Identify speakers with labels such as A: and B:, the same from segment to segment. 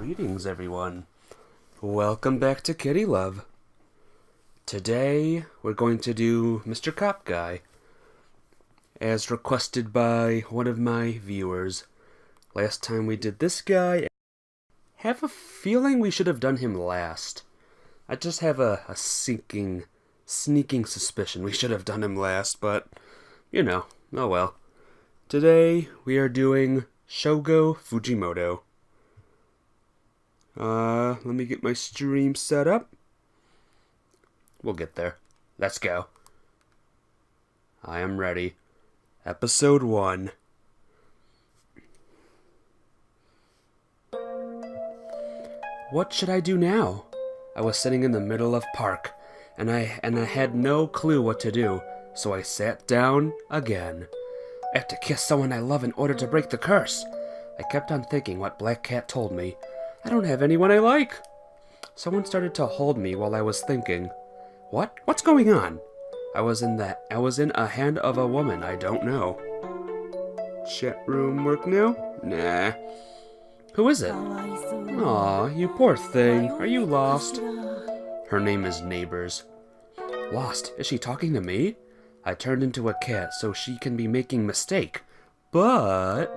A: Greetings, everyone. Welcome back to Kitty Love. Today, we're going to do Mr. Cop Guy, as requested by one of my viewers. Last time we did this guy, have a feeling we should have done him last. I just have a sneaking suspicion we should have done him last, but, you know, oh well. Today, we are doing Shogo Fujimoto. Let me get my stream set up. We'll get there. Let's go. I am ready. Episode 1. What should I do now? I was sitting in the middle of park, and I had no clue what to do, so I sat down again. I have to kiss someone I love in order to break the curse. I kept on thinking what Black Cat told me. I don't have anyone I like. Someone started to hold me while I was thinking. What? What's going on? I was in a hand of a woman I don't know. Chat room work now? Nah. Who is it? Aw, you poor thing. Are you lost? Her name is Neighbors. Lost? Is she talking to me? I turned into a cat so she can be making mistake. But...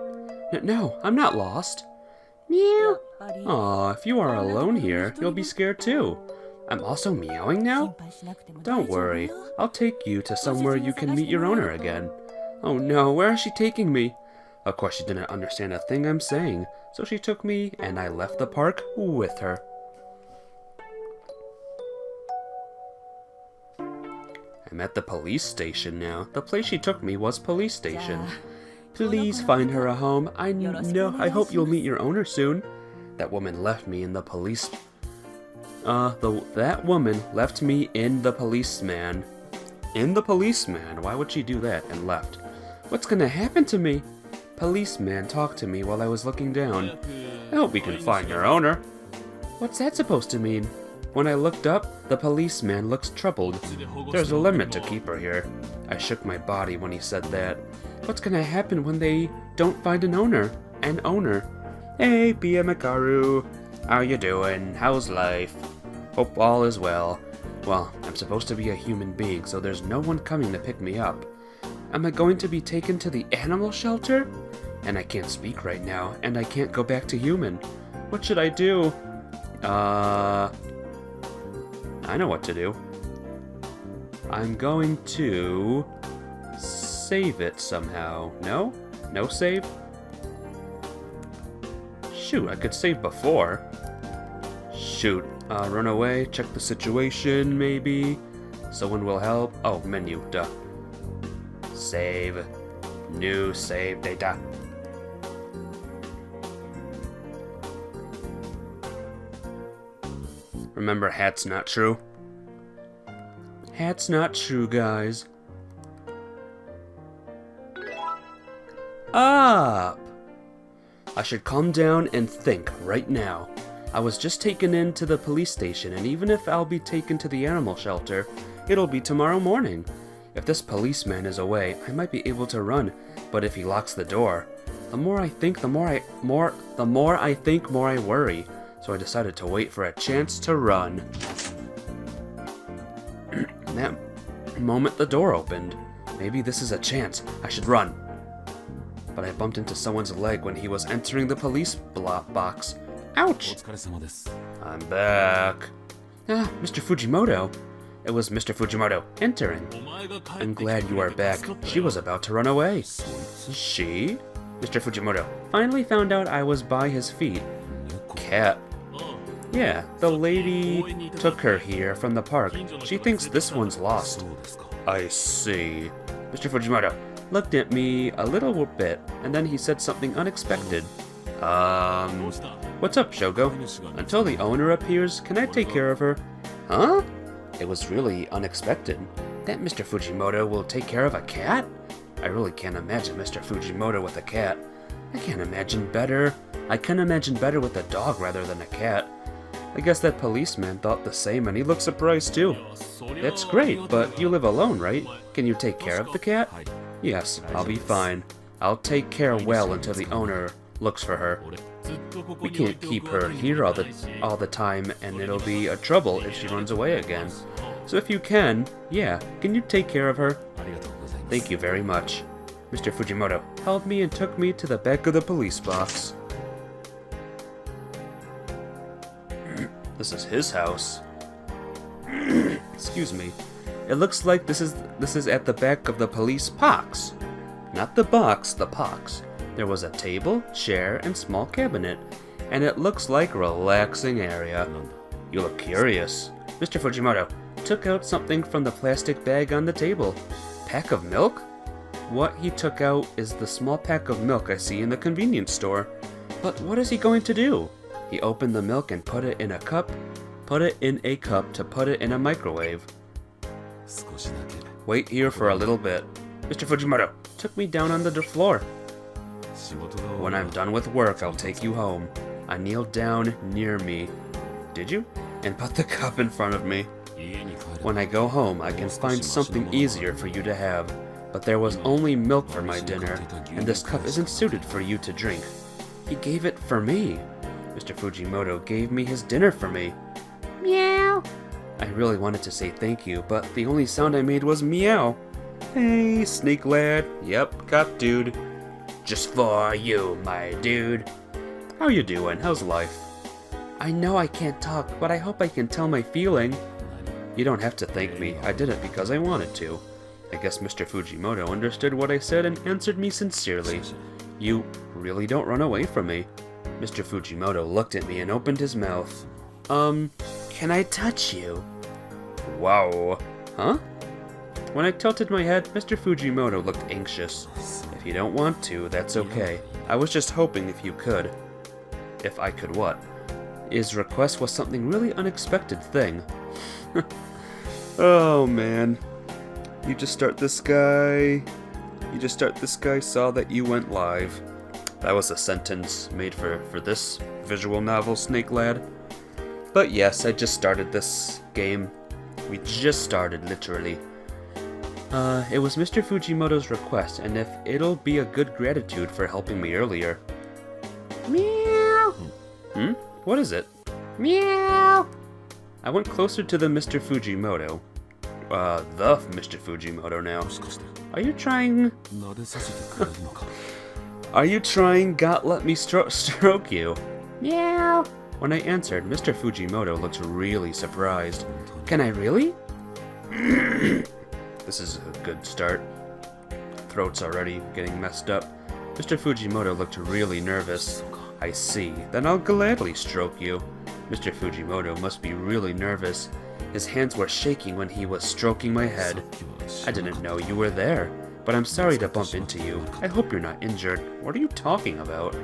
A: No, I'm not lost. Meow. Aw, if you are alone here, you'll be scared too. I'm also meowing now? Don't worry, I'll take you to somewhere you can meet your owner again. Oh no, where is she taking me? Of course she didn't understand a thing I'm saying, so she took me and I left the park with her. I'm at the police station now. The place she took me was police station. Please find her a home. I hope you'll meet your owner soon. That woman left me in the police... that woman left me in the policeman. In the policeman? Why would she do that and left? What's gonna happen to me? Policeman talked to me while I was looking down. I hope we can find your owner. What's that supposed to mean? When I looked up, the policeman looks troubled. There's a limit to keep her here. I shook my body when he said that. What's gonna happen when they don't find an owner? Hey, Pia Makaru. How you doing? How's life? Hope all is well. Well, I'm supposed to be a human being, so there's no one coming to pick me up. Am I going to be taken to the animal shelter? And I can't speak right now, and I can't go back to human. What should I do? I know what to do. I'm going to... save it somehow. No? No save? Shoot, I could save before. Shoot. Run away, check the situation, maybe. Someone will help. Oh, menu, duh. Save. New save data. Remember, hat's not true. Hat's not true, guys. Up! I should calm down and think right now. I was just taken into the police station, and even if I'll be taken to the animal shelter, it'll be tomorrow morning. If this policeman is away, I might be able to run, but if he locks the door, the more I think, the more I worry. So I decided to wait for a chance to run. In that moment, the door opened. Maybe this is a chance. I should run. But I bumped into someone's leg when he was entering the police box. Ouch! I'm back. Ah, Mr. Fujimoto. It was Mr. Fujimoto entering. I'm glad you are back. She was about to run away. She? Mr. Fujimoto finally found out I was by his feet. Cat. Yeah, the lady took her here from the park. She thinks this one's lost. I see. Mr. Fujimoto looked at me a little bit, and then he said something unexpected. What's up, Shogo? Until the owner appears, can I take care of her? Huh? It was really unexpected. That Mr. Fujimoto will take care of a cat? I really can't imagine Mr. Fujimoto with a cat. I can imagine better with a dog rather than a cat. I guess that policeman thought the same, and he looked surprised too. That's great, but you live alone, right? Can you take care of the cat? Yes, I'll be fine. I'll take care well until the owner looks for her. We can't keep her here all the time, and it'll be a trouble if she runs away again. So if you can, yeah, can you take care of her? Thank you very much. Mr. Fujimoto held me and took me to the back of the police box. This is his house. Excuse me. It looks like this is at the back of the police box. Not the box, the box. There was a table, chair, and small cabinet, and it looks like a relaxing area. You look curious. Mr. Fujimoto took out something from the plastic bag on the table. Pack of milk? What he took out is the small pack of milk I see in the convenience store. But what is he going to do? He opened the milk and put it in a cup to put it in a microwave. Wait here for a little bit. Mr. Fujimoto took me down on the floor. When I'm done with work, I'll take you home. I kneeled down near me. Did you? And put the cup in front of me. When I go home, I can find something easier for you to have. But there was only milk for my dinner, and this cup isn't suited for you to drink. He gave it for me. Mr. Fujimoto gave me his dinner for me. Meow. I really wanted to say thank you, but the only sound I made was meow. Hey, Snake Lad. Yep, got dude. Just for you, my dude. How you doing? How's life? I know I can't talk, but I hope I can tell my feeling. You don't have to thank me. I did it because I wanted to. I guess Mr. Fujimoto understood what I said and answered me sincerely. You really don't run away from me. Mr. Fujimoto looked at me and opened his mouth. Can I touch you? Wow. Huh? When I tilted my head, Mr. Fujimoto looked anxious. If you don't want to, that's okay. I was just hoping if you could. If I could what? His request was something really unexpected thing. Oh man. You just start this guy, saw that you went live. That was a sentence made for this visual novel, Snake Lad. But yes, I just started this game. We just started, literally. It was Mr. Fujimoto's request, and if it'll be a good gratitude for helping me earlier. Meow! What is it? Meow! I went closer to the Mr. Fujimoto. The Mr. Fujimoto now. Are you trying... Are you trying God let me stroke you? Meow! When I answered, Mr. Fujimoto looked really surprised. Can I really? This is a good start. Throat's already getting messed up. Mr. Fujimoto looked really nervous. I see. Then I'll gladly stroke you. Mr. Fujimoto must be really nervous. His hands were shaking when he was stroking my head. I didn't know you were there, but I'm sorry to bump into you. I hope you're not injured. What are you talking about?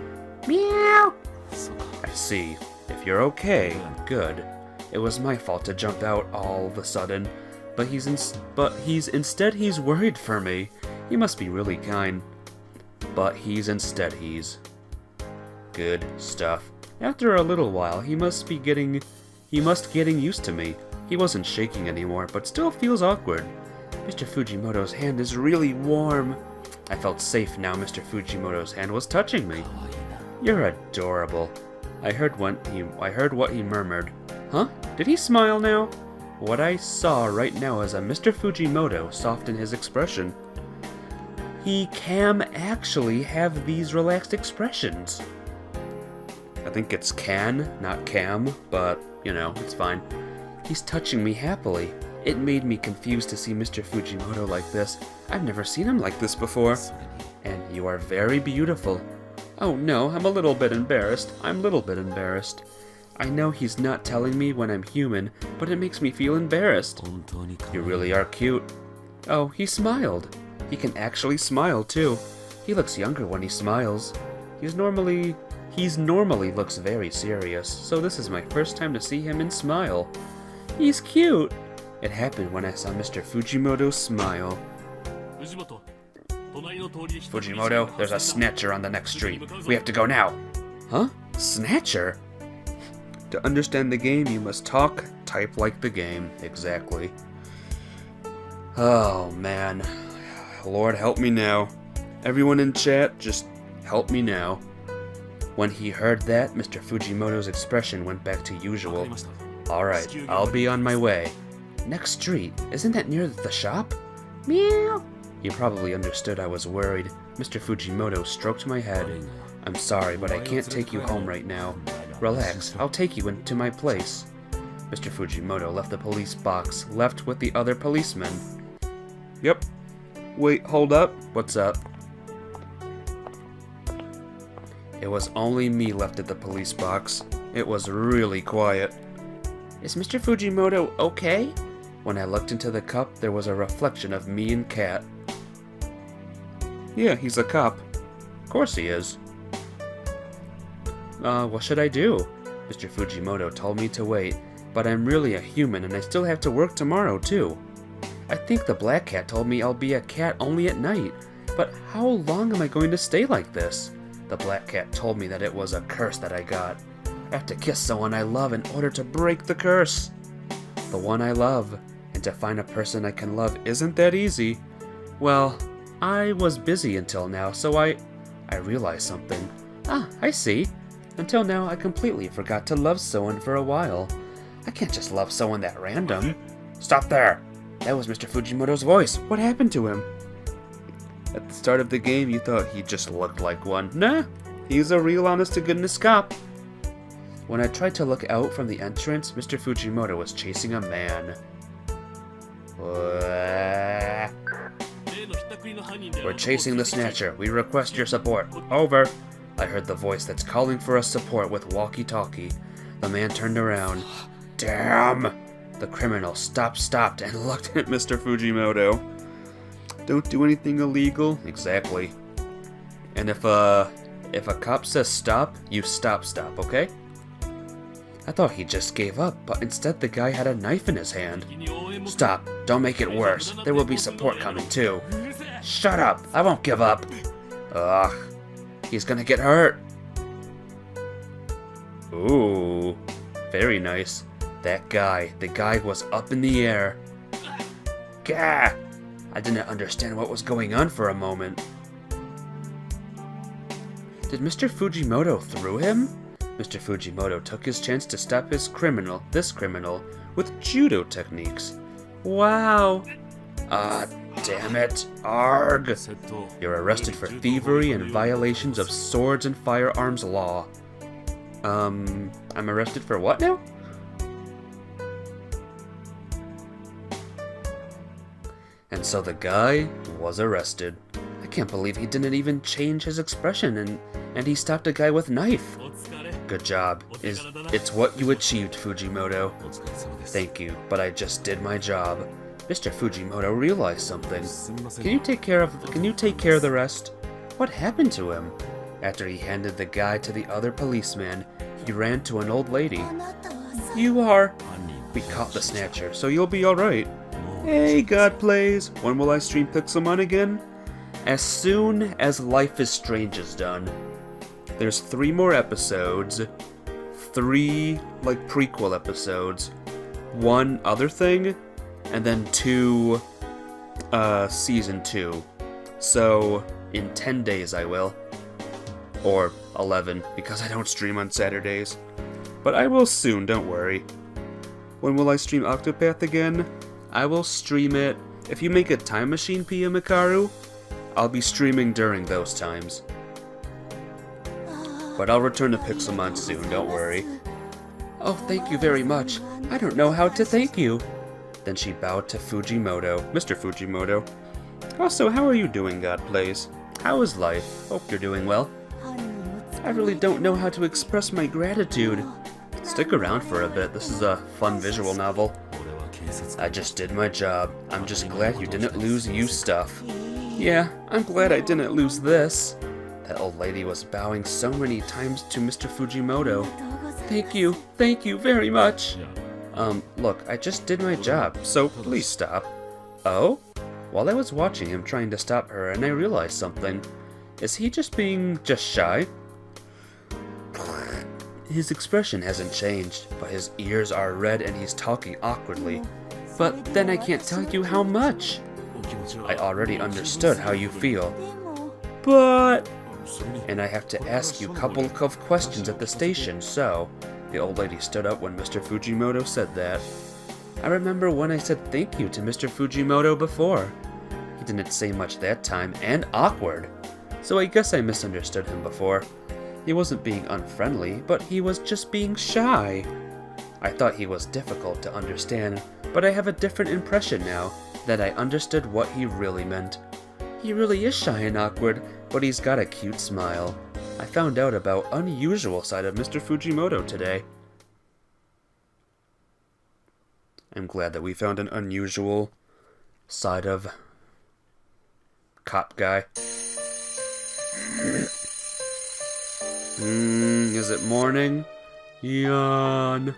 A: Meow! I see. If you're okay, good. It was my fault to jump out all of a sudden, but instead he's worried for me. He must be really kind. But he's good stuff. After a little while, he must getting used to me. He wasn't shaking anymore, but still feels awkward. Mr. Fujimoto's hand is really warm. I felt safe now Mr. Fujimoto's hand was touching me. You're adorable. I heard what he murmured. Huh? Did he smile now? What I saw right now is a Mr. Fujimoto soften his expression. He can actually have these relaxed expressions. I think it's can, not cam, but, you know, it's fine. He's touching me happily. It made me confused to see Mr. Fujimoto like this. I've never seen him like this before. And you are very beautiful. Oh no, I'm a little bit embarrassed. I know he's not telling me when I'm human, but it makes me feel embarrassed. You really are cute. Oh, he smiled. He can actually smile too. He looks younger when he smiles. He's normally looks very serious, so this is my first time to see him smile. He's cute. It happened when I saw Mr. Fujimoto smile. Fujimoto, there's a snatcher on the next street. We have to go now. Huh? Snatcher? To understand the game, you must type like the game. Exactly. Oh, man. Lord, help me now. Everyone in chat, just help me now. When he heard that, Mr. Fujimoto's expression went back to usual. Alright, I'll be on my way. Next street, isn't that near the shop? Meow. He probably understood I was worried. Mr. Fujimoto stroked my head. I'm sorry, but I can't take you home right now. Relax, I'll take you into my place. Mr. Fujimoto left the police box, left with the other policemen. Yep. Wait, hold up. What's up? It was only me left at the police box. It was really quiet. Is Mr. Fujimoto okay? When I looked into the cup, there was a reflection of me and Cat. Yeah, he's a cop. Of course he is. What should I do? Mr. Fujimoto told me to wait, but I'm really a human and I still have to work tomorrow too. I think the black cat told me I'll be a cat only at night, but how long am I going to stay like this? The black cat told me that it was a curse that I got. I have to kiss someone I love in order to break the curse. The one I love, and to find a person I can love isn't that easy. Well, I was busy until now, so I realized something. Ah, I see. Until now, I completely forgot to love someone for a while. I can't just love someone that random. Stop there! That was Mr. Fujimoto's voice. What happened to him? At the start of the game, you thought he just looked like one. Nah, he's a real honest-to-goodness cop. When I tried to look out from the entrance, Mr. Fujimoto was chasing a man. We're chasing the Snatcher. We request your support. Over. I heard the voice that's calling for us support with walkie-talkie. The man turned around. Damn! The criminal stopped and looked at Mr. Fujimoto. Don't do anything illegal. Exactly. And if a cop says stop, you stop, okay? I thought he just gave up, but instead the guy had a knife in his hand. Stop. Don't make it worse. There will be support coming too. Shut up. I won't give up. Ugh. He's gonna get hurt. Ooh. Very nice. The guy was up in the air. Gah! I didn't understand what was going on for a moment. Did Mr. Fujimoto throw him? Mr. Fujimoto took his chance to stop this criminal, with judo techniques. Wow! Ah, damn it. Arg! You're arrested for thievery and violations of swords and firearms law. I'm arrested for what now? And so the guy was arrested. I can't believe he didn't even change his expression and he stopped a guy with a knife. Good job. It's what you achieved, Fujimoto. Thank you, but I just did my job. Mr. Fujimoto realized something. Can you take care of the rest? What happened to him? After he handed the guy to the other policeman, he ran to an old lady. You are... We caught the Snatcher, so you'll be alright. Hey, God Plays! When will I stream Pixelmon again? As soon as Life is Strange is done. There's 3 more episodes. 3, prequel episodes. 1 other thing. And then 2, Season 2. So, in 10 days I will. Or 11, because I don't stream on Saturdays. But I will soon, don't worry. When will I stream Octopath again? I will stream it. If you make a time machine, Pia Mikaru, I'll be streaming during those times. But I'll return to Pixelmon soon, don't worry. Oh, thank you very much. I don't know how to thank you. Then she bowed to Fujimoto, Mr. Fujimoto. Also, how are you doing, God Plays? How is life? Hope you're doing well. I really don't know how to express my gratitude. Stick around for a bit, this is a fun visual novel. I just did my job. I'm just glad you didn't lose you stuff. Yeah, I'm glad I didn't lose this. That old lady was bowing so many times to Mr. Fujimoto. Thank you very much. Look, I just did my job, so please stop. Oh? While I was watching him trying to stop her, and I realized something. Is he just being shy? His expression hasn't changed, but his ears are red and he's talking awkwardly. But then I can't tell you how much. I already understood how you feel. But... and I have to ask you a couple of questions at the station, so... The old lady stood up when Mr. Fujimoto said that. I remember when I said thank you to Mr. Fujimoto before. He didn't say much that time, and awkward. So I guess I misunderstood him before. He wasn't being unfriendly, but he was just being shy. I thought he was difficult to understand, but I have a different impression now that I understood what he really meant. He really is shy and awkward, but he's got a cute smile. I found out about unusual side of Mr. Fujimoto today. I'm glad that we found an unusual side of cop guy. Is it morning? Yawn.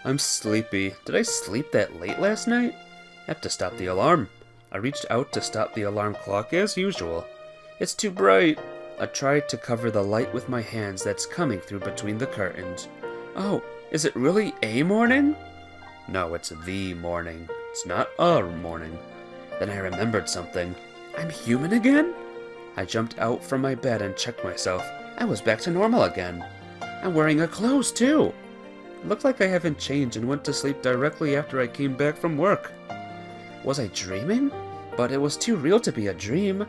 A: I'm sleepy. Did I sleep that late last night? I have to stop the alarm. I reached out to stop the alarm clock as usual. It's too bright. I tried to cover the light with my hands that's coming through between the curtains. Oh, is it really a morning? No, it's the morning. It's not a morning. Then I remembered something. I'm human again? I jumped out from my bed and checked myself. I was back to normal again. I'm wearing a clothes too. It looked like I haven't changed and went to sleep directly after I came back from work. Was I dreaming? But it was too real to be a dream.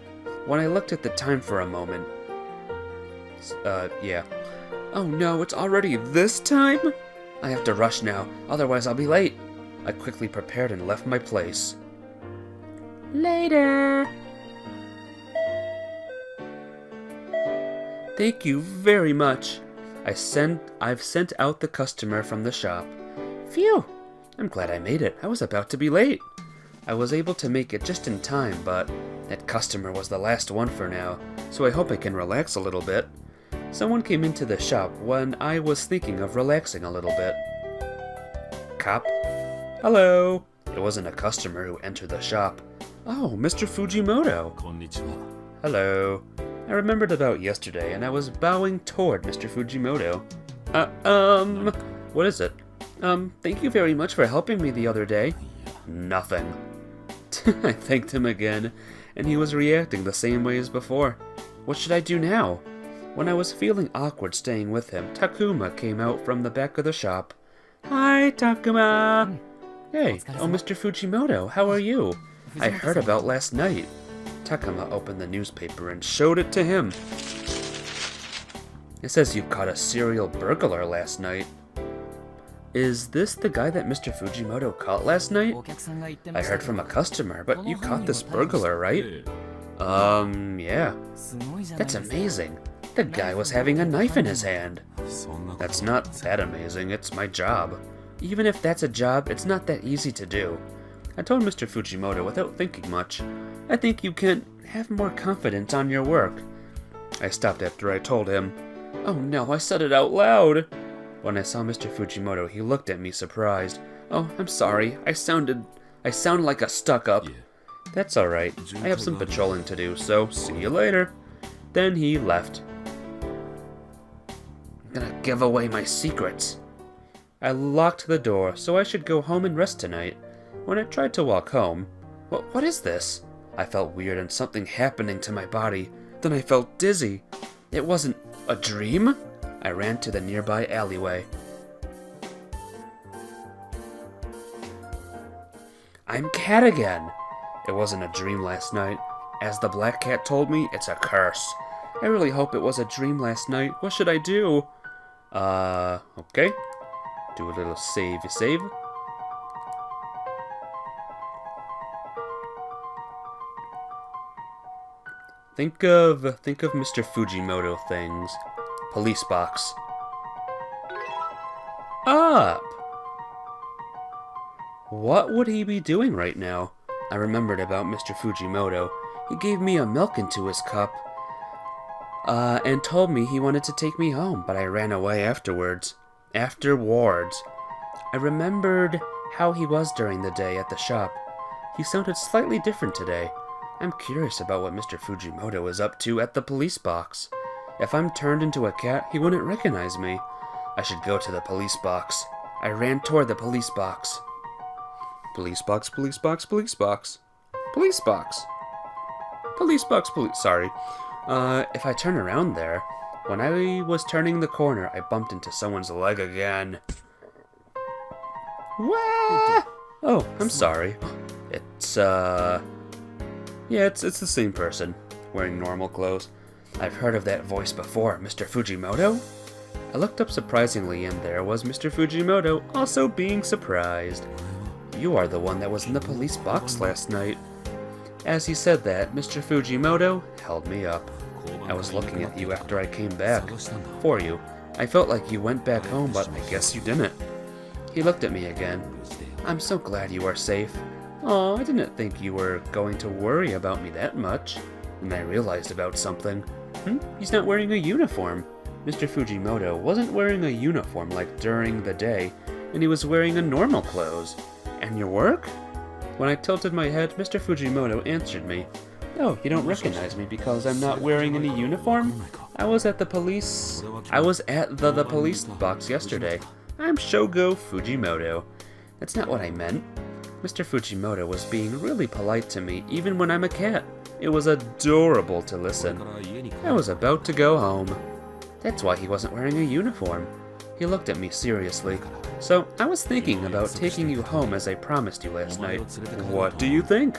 A: When I looked at the time for a moment. Yeah. Oh no, it's already this time? I have to rush now, otherwise I'll be late. I quickly prepared and left my place. Later. Thank you very much. I've sent out the customer from the shop. Phew! I'm glad I made it. I was about to be late. I was able to make it just in time, but that customer was the last one for now, so I hope I can relax a little bit. Someone came into the shop when I was thinking of relaxing a little bit. Cop? Hello! It wasn't a customer who entered the shop. Oh, Mr. Fujimoto!
B: Konnichiwa.
A: Hello. I remembered about yesterday, and I was bowing toward Mr. Fujimoto. What is it? Thank you very much for helping me the other day. Nothing. I thanked him again, and he was reacting the same way as before. What should I do now? When I was feeling awkward staying with him, Takuma came out from the back of the shop. Hi, Takuma! Hey, oh, Mr. Fujimoto, how are you? I heard about last night. Takuma opened the newspaper and showed it to him. It says you caught a serial burglar last night. Is this the guy that Mr. Fujimoto caught last night? I heard from a customer, but you caught this burglar, right? Yeah. That's amazing. The guy was having a knife in his hand. That's not that amazing, it's my job. Even if that's a job, it's not that easy to do. I told Mr. Fujimoto without thinking much. I think you can have more confidence on your work. I stopped after I told him. Oh no, I said it out loud. When I saw Mr. Fujimoto, he looked at me surprised. Oh, I'm sorry. I sound like a stuck-up.
B: Yeah.
A: That's alright. I have some patrolling to do, so see you later. Then he left. I'm gonna give away my secrets. I locked the door, so I should go home and rest tonight. When I tried to walk home, what is this? I felt weird and something happening to my body. Then I felt dizzy. It wasn't a dream? I ran to the nearby alleyway. I'm Cat again. It wasn't a dream last night. As the black cat told me, it's a curse. I really hope it was a dream last night. What should I do? Okay. Do a little save. Think of Mr. Fujimoto things. Police box. Up! What would he be doing right now? I remembered about Mr. Fujimoto. He gave me a milk into his cup, and told me he wanted to take me home, but I ran away afterwards. I remembered how he was during the day at the shop. He sounded slightly different today. I'm curious about what Mr. Fujimoto is up to at the police box. If I'm turned into a cat, he wouldn't recognize me. I should go to the police box. I ran toward the police box. Police box, police box, police box. Police box. Police box, sorry. If I turn around there, when I was turning the corner, I bumped into someone's leg again. Wah! Oh, I'm sorry. It's, yeah, it's the same person, wearing normal clothes. I've heard of that voice before, Mr. Fujimoto? I looked up surprisingly, and there was Mr. Fujimoto, also being surprised. You are the one that was in the police box last night. As he said that, Mr. Fujimoto held me up. I was looking at you after I came back. For you. I felt like you went back home, but I guess you didn't. He looked at me again. I'm so glad you are safe. Aw, I didn't think you were going to worry about me that much. And I realized about something. He's not wearing a uniform. Mr. Fujimoto wasn't wearing a uniform like during the day, and he was wearing a normal clothes. And your work? When I tilted my head, Mr. Fujimoto answered me. Oh, you don't recognize me because I'm not wearing any uniform? I was at the police box yesterday. I'm Shogo Fujimoto. That's not what I meant. Mr. Fujimoto was being really polite to me even when I'm a cat. It was adorable to listen. I was about to go home. That's why he wasn't wearing a uniform. He looked at me seriously. So, I was thinking about taking you home as I promised you last night. What do you think?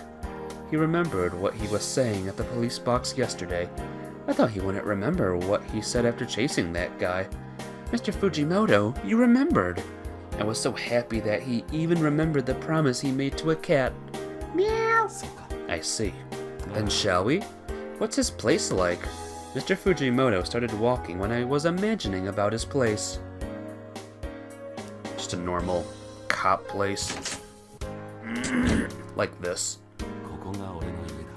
A: He remembered what he was saying at the police box yesterday. I thought he wouldn't remember what he said after chasing that guy. Mr. Fujimoto, you remembered. I was so happy that he even remembered the promise he made to a cat. Meow. I see. Then shall we? What's his place like? Mr. Fujimoto started walking when I was imagining about his place. Just a normal cop place. Like this.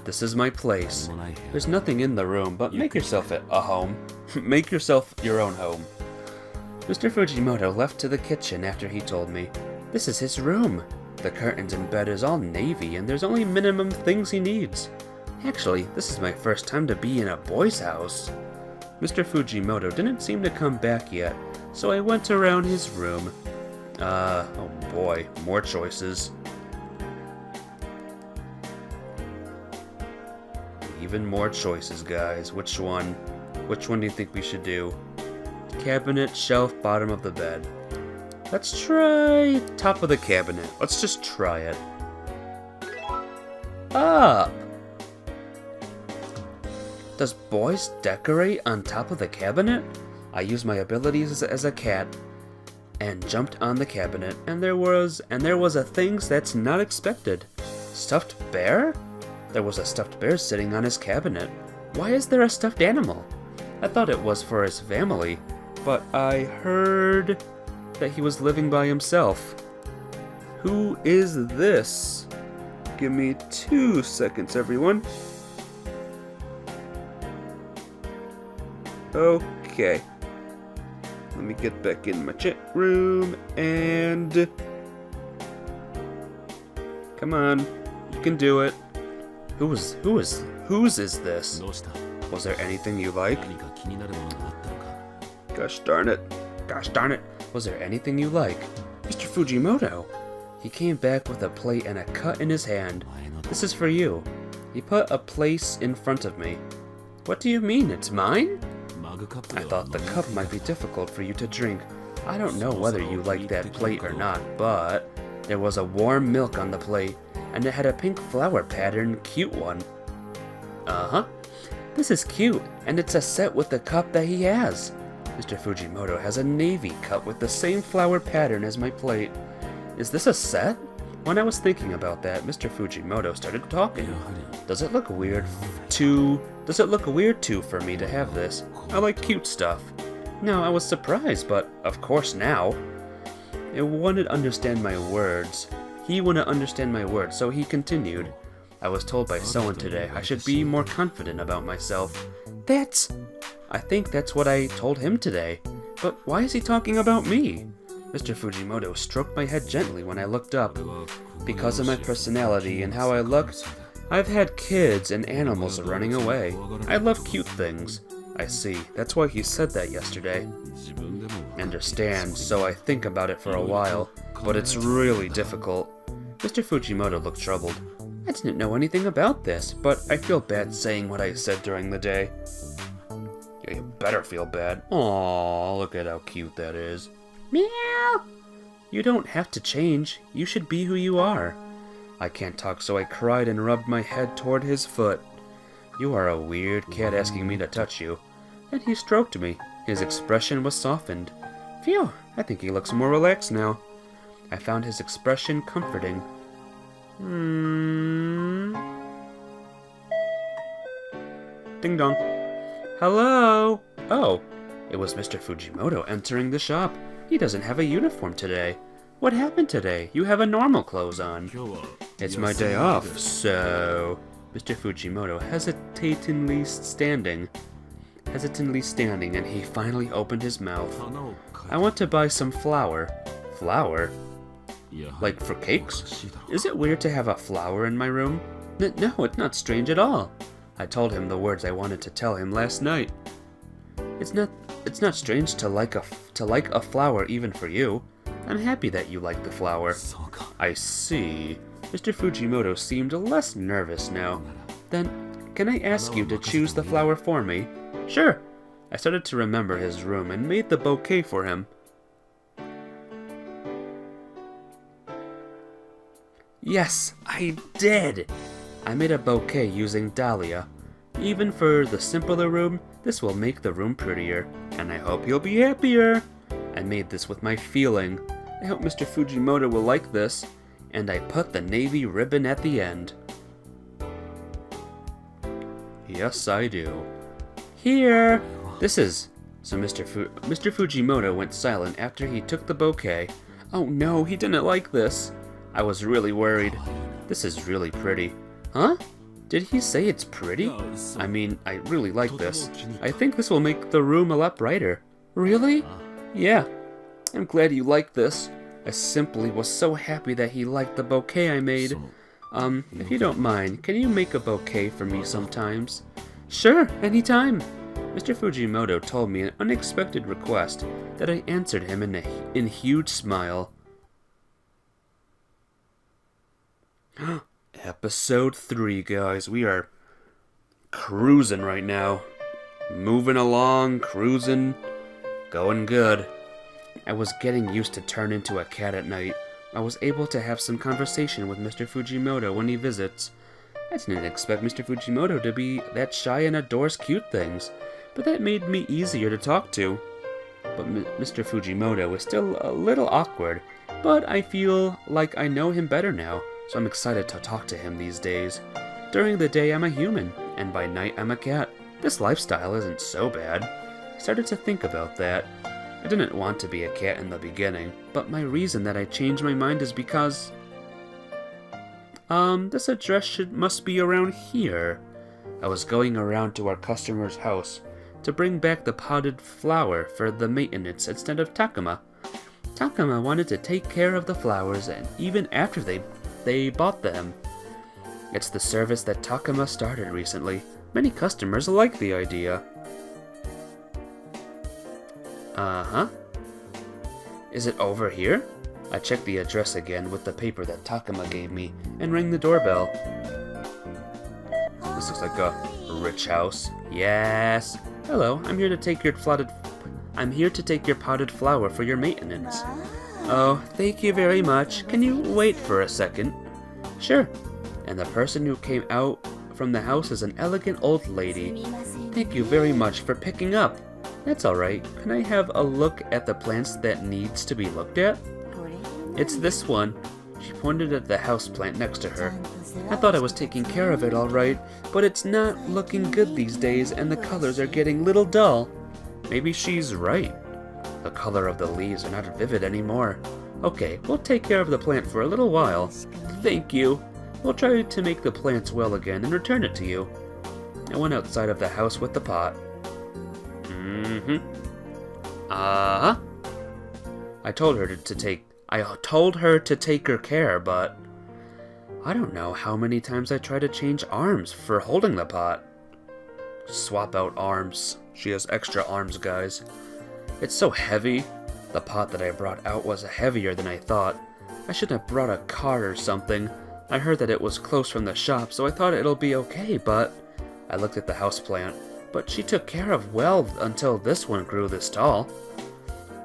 A: This is my place. There's nothing in the room, but make yourself a home. Make yourself your own home. Mr. Fujimoto left to the kitchen after he told me. This is his room. The curtains and bed is all navy, and there's only minimum things he needs. Actually, this is my first time to be in a boy's house. Mr. Fujimoto didn't seem to come back yet, so I went around his room. Oh boy, more choices. Even more choices, guys. Which one do you think we should do? Cabinet, shelf, bottom of the bed. Let's try top of the cabinet. Let's just try it. Up! Does boys decorate on top of the cabinet? I used my abilities as a cat and jumped on the cabinet, and there was a things that's not expected. Stuffed bear? There was a stuffed bear sitting on his cabinet. Why is there a stuffed animal? I thought it was for his family, but I heard that he was living by himself. Who is this? Give me 2 seconds, everyone. Okay. Let me get back in my chat room and... Come on, you can do it. Whose is this? Was there anything you like? Gosh darn it. Was there anything you like? Mr. Fujimoto! He came back with a plate and a cut in his hand. This is for you. He put a place in front of me. What do you mean, it's mine? I thought the cup might be difficult for you to drink. I don't know whether you like that plate or not, but there was a warm milk on the plate, and it had a pink flower pattern, cute one. Uh-huh. This is cute, and it's a set with the cup that he has. Mr. Fujimoto has a navy cup with the same flower pattern as my plate. Is this a set? When I was thinking about that, Mr. Fujimoto started talking. Does it look weird too for me to have this? I like cute stuff. No, I was surprised, but of course now. It wouldn't understand my words. He wouldn't understand my words, so he continued. I was told by someone today I should be more confident about myself. I think that's what I told him today. But why is he talking about me? Mr. Fujimoto stroked my head gently when I looked up. Because of my personality and how I look, I've had kids and animals running away. I love cute things. I see. That's why he said that yesterday. Understand, so I think about it for a while, but it's really difficult. Mr. Fujimoto looked troubled. I didn't know anything about this, but I feel bad saying what I said during the day. Yeah, you better feel bad. Aw, look at how cute that is. Meow! You don't have to change. You should be who you are. I can't talk, so I cried and rubbed my head toward his foot. You are a weird cat asking me to touch you. Then he stroked me. His expression was softened. Phew, I think he looks more relaxed now. I found his expression comforting. Ding dong. Hello? Oh, it was Mr. Fujimoto entering the shop. He doesn't have a uniform today. What happened today? You have a normal clothes on. It's my day off, so... Mr. Fujimoto hesitantly standing, and he finally opened his mouth. I want to buy some flour. Flour? Like for cakes? Is it weird to have a flower in my room? No, it's not strange at all. I told him the words I wanted to tell him last night. It's not strange to like a flower even for you. I'm happy that you like the flower. I see. Mr. Fujimoto seemed less nervous now. Then, can I ask you to choose the flower for me? Sure. I started to remember his room and made the bouquet for him. Yes, I did! I made a bouquet using dahlia. Even for the simpler room, this will make the room prettier, and I hope you'll be happier. I made this with my feeling. I hope Mr. Fujimoto will like this, and I put the navy ribbon at the end. Yes, I do. Here! This is... So Mr. Fujimoto went silent after he took the bouquet. Oh no, he didn't like this. I was really worried. This is really pretty. Huh? Did he say it's pretty? I mean, I really like this. I think this will make the room a lot brighter. Really? Yeah. I'm glad you like this. I simply was so happy that he liked the bouquet I made. If you don't mind, can you make a bouquet for me sometimes? Sure, anytime. Mr. Fujimoto told me an unexpected request that I answered him in a huge smile. Episode 3, guys. We are cruising right now. Moving along, cruising, going good. I was getting used to turn into a cat at night. I was able to have some conversation with Mr. Fujimoto when he visits. I didn't expect Mr. Fujimoto to be that shy and adores cute things, but that made me easier to talk to. But Mr. Fujimoto is still a little awkward, but I feel like I know him better now, so I'm excited to talk to him these days. During the day I'm a human, and by night I'm a cat. This lifestyle isn't so bad. I started to think about that. I didn't want to be a cat in the beginning, but my reason that I changed my mind is because... this address must be around here. I was going around to our customer's house to bring back the potted flower for the maintenance instead of Takuma. Takuma wanted to take care of the flowers and even after they bought them. It's the service that Takuma started recently. Many customers like the idea. Uh-huh. Is it over here? I checked the address again with the paper that Takuma gave me and rang the doorbell. This looks like a rich house. Yes. Hello, I'm here to take your potted flower for your maintenance. Oh, thank you very much. Can you wait for a second? Sure. And the person who came out from the house is an elegant old lady. Thank you very much for picking up. That's alright. Can I have a look at the plants that needs to be looked at? It's this one. She pointed at the house plant next to her. I thought I was taking care of it alright, but it's not looking good these days and the colors are getting a little dull. Maybe she's right. The color of the leaves are not vivid anymore. Okay, we'll take care of the plant for a little while. Thank you. We'll try to make the plants well again and return it to you. I went outside of the house with the pot. Uh-huh. I told her to take her care, but I don't know how many times I tried to change arms for holding the pot. Swap out arms. She has extra arms, guys. It's so heavy. The pot that I brought out was heavier than I thought. I should have brought a cart or something. I heard that it was close from the shop, so I thought it'll be okay, but... I looked at the houseplant, but she took care of well until this one grew this tall.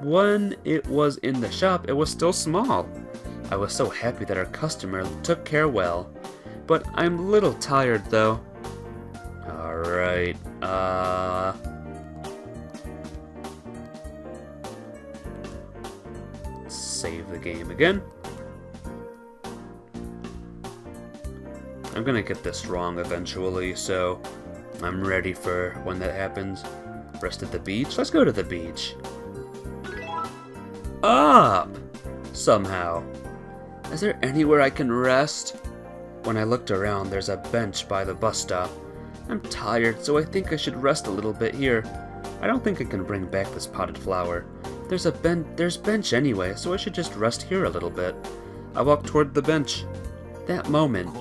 A: When it was in the shop, it was still small. I was so happy that our customer took care well. But I'm a little tired, though. Alright, save the game again. I'm gonna get this wrong eventually, so I'm ready for when that happens. Rest at the beach? Let's go to the beach. Up! Somehow. Is there anywhere I can rest? When I looked around, there's a bench by the bus stop. I'm tired, so I think I should rest a little bit here. I don't think I can bring back this potted flower. There's bench anyway, so I should just rest here a little bit. I walked toward the bench. That moment,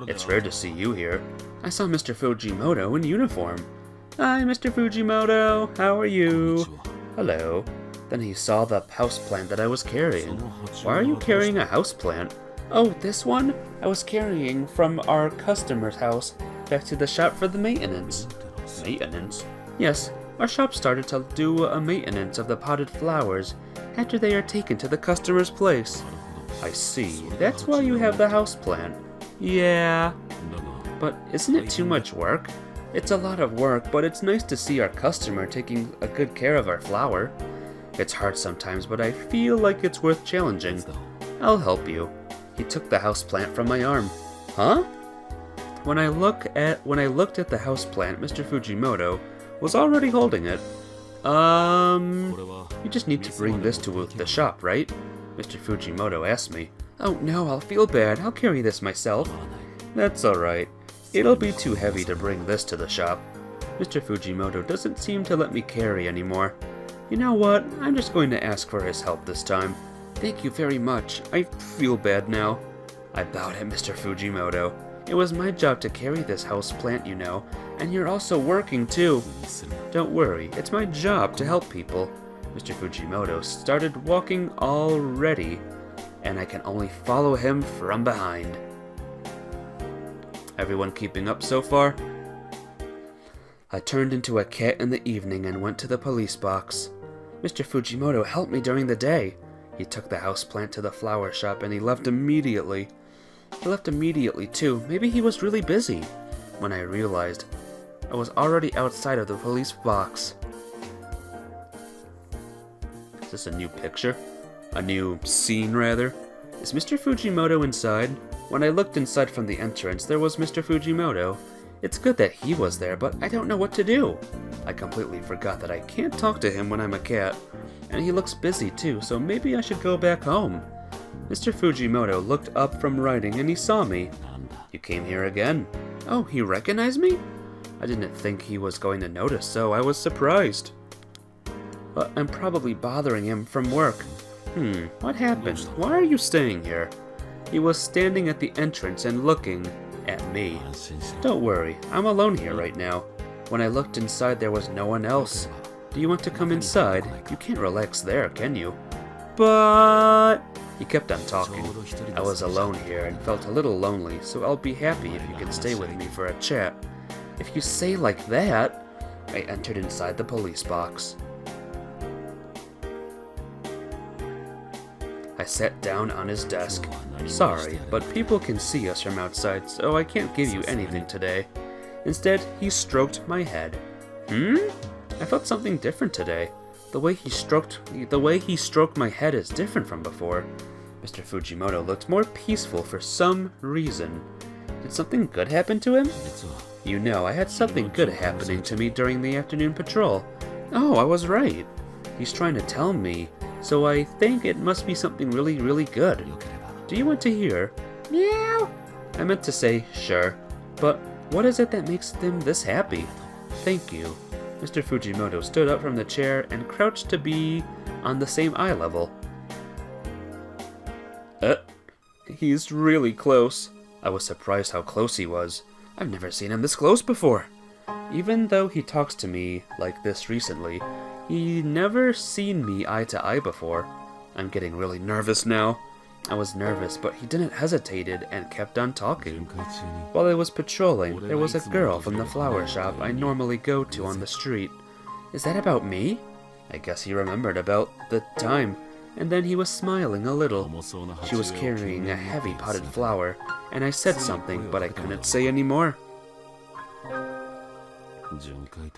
A: it's rare to see you here. I saw Mr. Fujimoto in uniform. Hi, Mr. Fujimoto, how are you? Hello. Then he saw the houseplant that I was carrying. Why are you carrying a houseplant? Oh, this one? I was carrying from our customer's house back to the shop for the maintenance. Maintenance? Yes, our shop started to do a maintenance of the potted flowers after they are taken to the customer's place. I see. That's why you have the houseplant. Yeah. But isn't it too much work? It's a lot of work, but it's nice to see our customer taking a good care of our flower. It's hard sometimes, but I feel like it's worth challenging. I'll help you. He took the houseplant from my arm. Huh? When I looked at the houseplant, Mr. Fujimoto was already holding it. You just need to bring this to the shop, right? Mr. Fujimoto asked me. Oh no, I'll feel bad. I'll carry this myself. That's alright. It'll be too heavy to bring this to the shop. Mr. Fujimoto doesn't seem to let me carry anymore. You know what? I'm just going to ask for his help this time. Thank you very much. I feel bad now. I bowed at Mr. Fujimoto. It was my job to carry this houseplant, you know, and you're also working too. Don't worry, it's my job to help people. Mr. Fujimoto started walking already, and I can only follow him from behind. Everyone keeping up so far? I turned into a cat in the evening and went to the police box. Mr. Fujimoto helped me during the day. He took the houseplant to the flower shop and he left immediately. He left immediately too. Maybe he was really busy. When I realized, I was already outside of the police box. Is this a new picture? A new scene, rather? Is Mr. Fujimoto inside? When I looked inside from the entrance, there was Mr. Fujimoto. It's good that he was there, but I don't know what to do. I completely forgot that I can't talk to him when I'm a cat. And he looks busy too, so maybe I should go back home. Mr. Fujimoto looked up from writing and he saw me. You came here again. Oh, he recognized me? I didn't think he was going to notice, so I was surprised. But I'm probably bothering him from work. What happened? Why are you staying here? He was standing at the entrance and looking at me. Don't worry, I'm alone here right now. When I looked inside, there was no one else. Do you want to come inside? You can't relax there, can you? But... He kept on talking. I was alone here and felt a little lonely, so I'll be happy if you can stay with me for a chat. If you say like that... I entered inside the police box. I sat down on his desk. Sorry, but people can see us from outside, so I can't give you anything today. Instead, he stroked my head. I felt something different today. The way he stroked my head is different from before. Mr. Fujimoto looked more peaceful for some reason. Did something good happen to him? You know, I had something good happening to me during the afternoon patrol. Oh, I was right. He's trying to tell me, so I think it must be something really, really good. Do you want to hear? Meow. I meant to say, sure. But what is it that makes them this happy? Thank you. Mr. Fujimoto stood up from the chair and crouched to be on the same eye level. He's really close. I was surprised how close he was. I've never seen him this close before. Even though he talks to me like this recently, he never seen me eye to eye before. I'm getting really nervous now. I was nervous, but he didn't hesitate and kept on talking. While I was patrolling, there was a girl from the flower shop I normally go to on the street. Is that about me? I guess he remembered about the time, and then he was smiling a little. She was carrying a heavy potted flower, and I said something, but I couldn't say any more.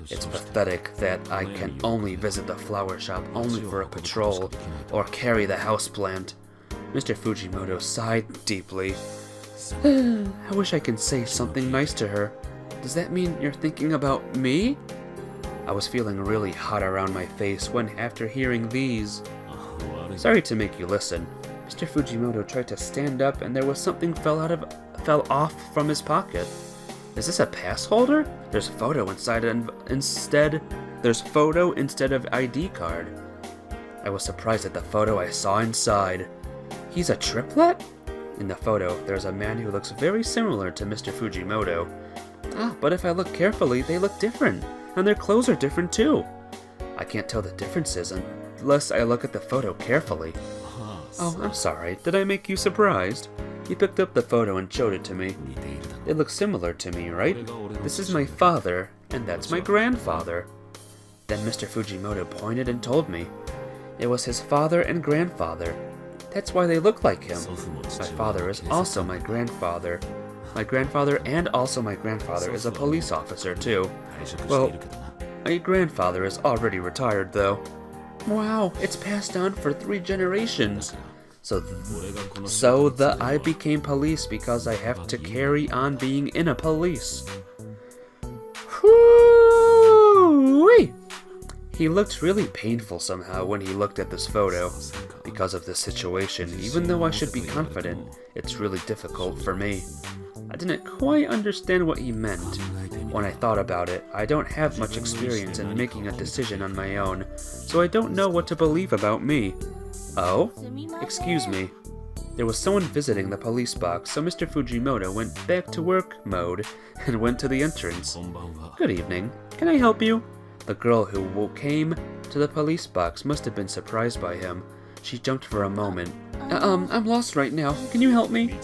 A: It's pathetic that I can only visit the flower shop only for a patrol, or carry the houseplant. Mr. Fujimoto sighed deeply. I wish I could say something nice to her. Does that mean you're thinking about me? I was feeling really hot around my face when, after hearing these... Sorry to make you listen. Mr. Fujimoto tried to stand up and there was something fell off from his pocket. Is this a pass holder? There's photo inside There's photo instead of ID card. I was surprised at the photo I saw inside. He's a triplet? In the photo, there's a man who looks very similar to Mr. Fujimoto. But if I look carefully, they look different, and their clothes are different too. I can't tell the differences unless I look at the photo carefully. Oh, I'm sorry. Did I make you surprised? He picked up the photo and showed it to me. They look similar to me, right? This is my father, and that's my grandfather. Then Mr. Fujimoto pointed and told me. It was his father and grandfather. That's why they look like him. My father is also my grandfather. My grandfather and also my grandfather is a police officer too. Well, my grandfather is already retired though. Wow, it's passed on for 3 generations. So I became police because I have to carry on being in a police. Whoo-wee! He looked really painful somehow when he looked at this photo. Because of this situation, even though I should be confident, it's really difficult for me. I didn't quite understand what he meant. When I thought about it, I don't have much experience in making a decision on my own, so I don't know what to believe about me. Oh? Excuse me. There was someone visiting the police box, so Mr. Fujimoto went back to work mode and went to the entrance. Good evening. Can I help you? The girl who came to the police box must have been surprised by him. She jumped for a moment. I'm lost right now. Can you help me?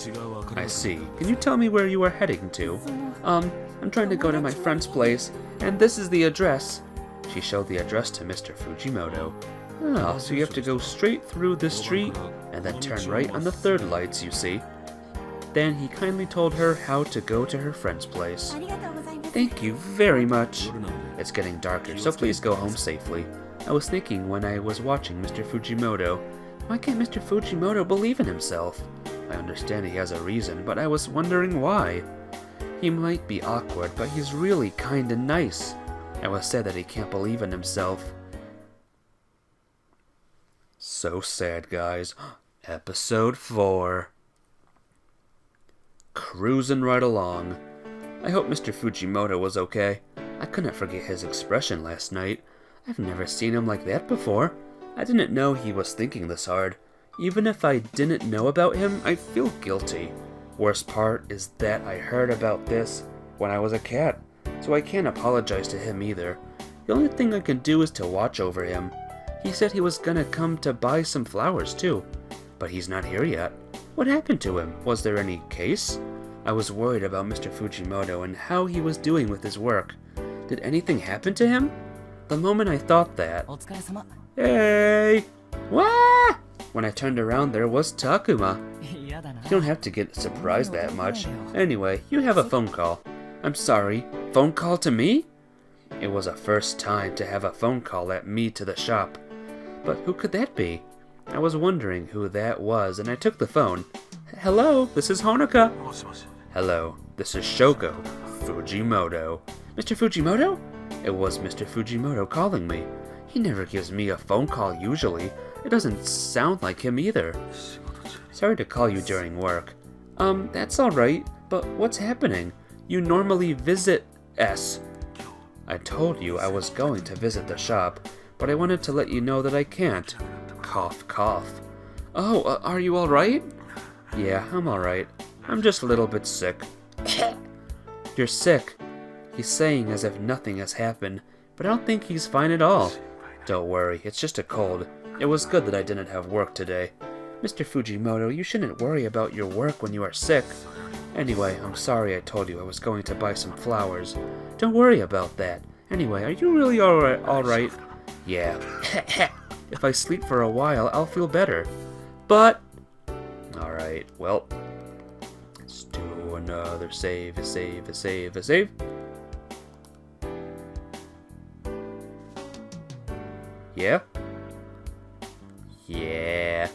A: I see. Can you tell me where you are heading to? I'm trying to go to my friend's place, and this is the address. She showed the address to Mr. Fujimoto. Oh, so you have to go straight through this street, and then turn right on the 3rd lights, you see. Then he kindly told her how to go to her friend's place. Thank you very much. It's getting darker, so please go home safely. I was thinking when I was watching Mr. Fujimoto, why can't Mr. Fujimoto believe in himself? I understand he has a reason, but I was wondering why. He might be awkward, but he's really kind and nice. I was sad that he can't believe in himself. So sad, guys. Episode 4. Cruising right along. I hope Mr. Fujimoto was okay. I couldn't forget his expression last night. I've never seen him like that before. I didn't know he was thinking this hard. Even if I didn't know about him, I feel guilty. Worst part is that I heard about this when I was a cat, so I can't apologize to him either. The only thing I can do is to watch over him. He said he was gonna come to buy some flowers too, but he's not here yet. What happened to him? Was there any case? I was worried about Mr. Fujimoto and how he was doing with his work. Did anything happen to him? The moment I thought that... Hey! Wah! When I turned around, there was Takuma. You don't have to get surprised that much. Anyway, you have a phone call. I'm sorry, phone call to me? It was a first time to have a phone call at me to the shop. But who could that be? I was wondering who that was, and I took the phone. Hello, this is Honoka. Hello, this is Shoko Fujimoto. Mr. Fujimoto? It was Mr. Fujimoto calling me. He never gives me a phone call usually. It doesn't sound like him either. Sorry to call you during work. That's alright, but what's happening? You normally visit S. I told you I was going to visit the shop, but I wanted to let you know that I can't. Cough, cough. Oh, are you alright? Yeah, I'm alright. I'm just a little bit sick. You're sick. He's saying as if nothing has happened, but I don't think he's fine at all. Don't worry, it's just a cold. It was good that I didn't have work today. Mr. Fujimoto, you shouldn't worry about your work when you are sick. Anyway, I'm sorry I told you I was going to buy some flowers. Don't worry about that. Anyway, are you really alright? Yeah. If I sleep for a while, I'll feel better. But... Alright, well... Let's do another save. Yeah? Yeah.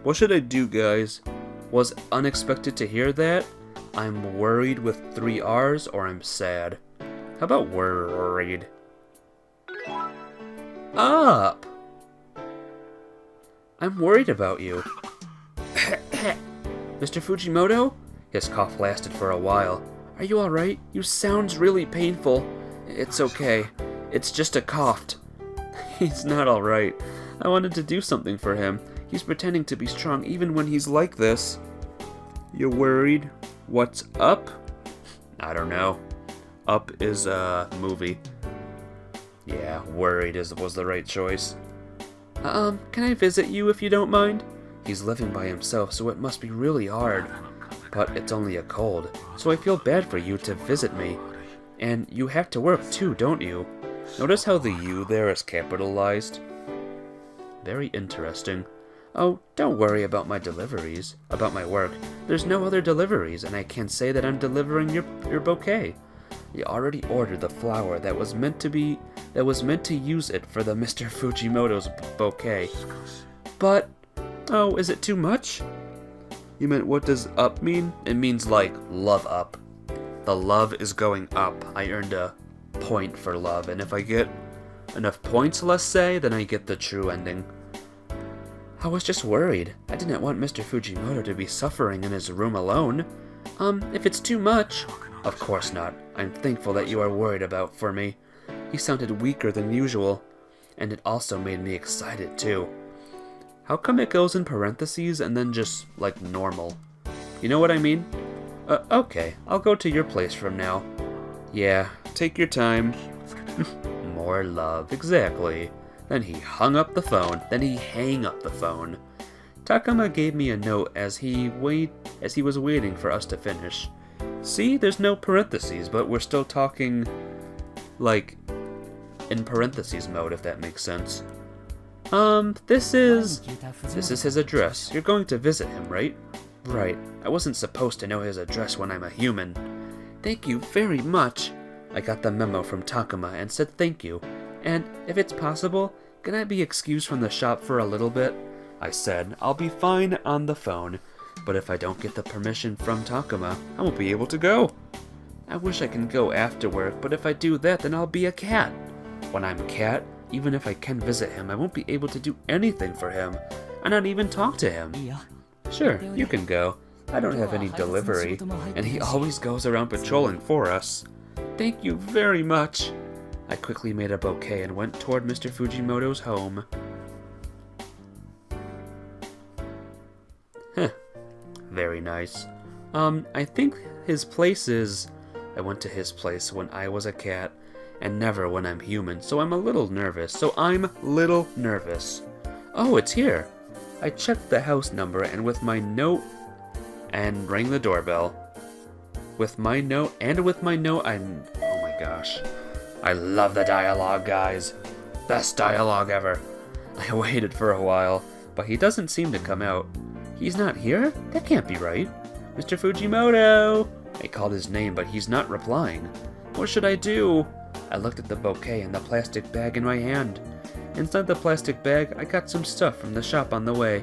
A: What should I do, guys? Was unexpected to hear that? I'm worried with 3 R's, or I'm sad. How about worried? Up! I'm worried about you. Mr. Fujimoto? His cough lasted for a while. Are you alright? You sound really painful. It's okay. It's just a cough. He's not alright. I wanted to do something for him. He's pretending to be strong even when he's like this. You worried? What's up? I don't know. Up is a movie. Yeah, worried was the right choice. Can I visit you if you don't mind? He's living by himself, so it must be really hard. But it's only a cold, so I feel bad for you to visit me. And you have to work too, don't you? Notice how the U there is capitalized? Very interesting. Oh, don't worry about my deliveries, about my work. There's no other deliveries, and I can't say that I'm delivering your bouquet. You already ordered the flower that was meant to use it for the Mr. Fujimoto's bouquet. But, oh, is it too much? You meant what does up mean? It means like love up. The love is going up. I earned a point for love, and if I get enough points, let's say, then I get the true ending. I was just worried. I didn't want Mr. Fujimoto to be suffering in his room alone. If it's too much... Of course not. I'm thankful that you are worried about for me. He sounded weaker than usual, and it also made me excited too. How come it goes in parentheses and then just, like, normal? You know what I mean? Okay, I'll go to your place from now. Yeah, take your time. More love, exactly. Then he hung up the phone. Takuma gave me a note as he was waiting for us to finish. See, there's no parentheses, but we're still talking, like, in parentheses mode, if that makes sense. This is his address. You're going to visit him, right? Right. I wasn't supposed to know his address when I'm a human. Thank you very much. I got the memo from Takuma and said thank you. And if it's possible, can I be excused from the shop for a little bit? I said, I'll be fine on the phone, but if I don't get the permission from Takuma, I won't be able to go. I wish I can go after work, but if I do that, then I'll be a cat. When I'm a cat, even if I can visit him, I won't be able to do anything for him, and not even talk to him. Sure, you can go. I don't have any delivery, and he always goes around patrolling for us. Thank you very much. I quickly made a bouquet and went toward Mr. Fujimoto's home. Very nice. I think his place is... I went to his place when I was a cat, and never when I'm human, so I'm a little nervous. Oh, it's here. I checked the house number and with my note... and rang the doorbell. With my note, oh my gosh. I love the dialogue, guys. Best dialogue ever. I waited for a while, but he doesn't seem to come out. He's not here? That can't be right. Mr. Fujimoto! I called his name, but he's not replying. What should I do? I looked at the bouquet and the plastic bag in my hand. Inside the plastic bag, I got some stuff from the shop on the way.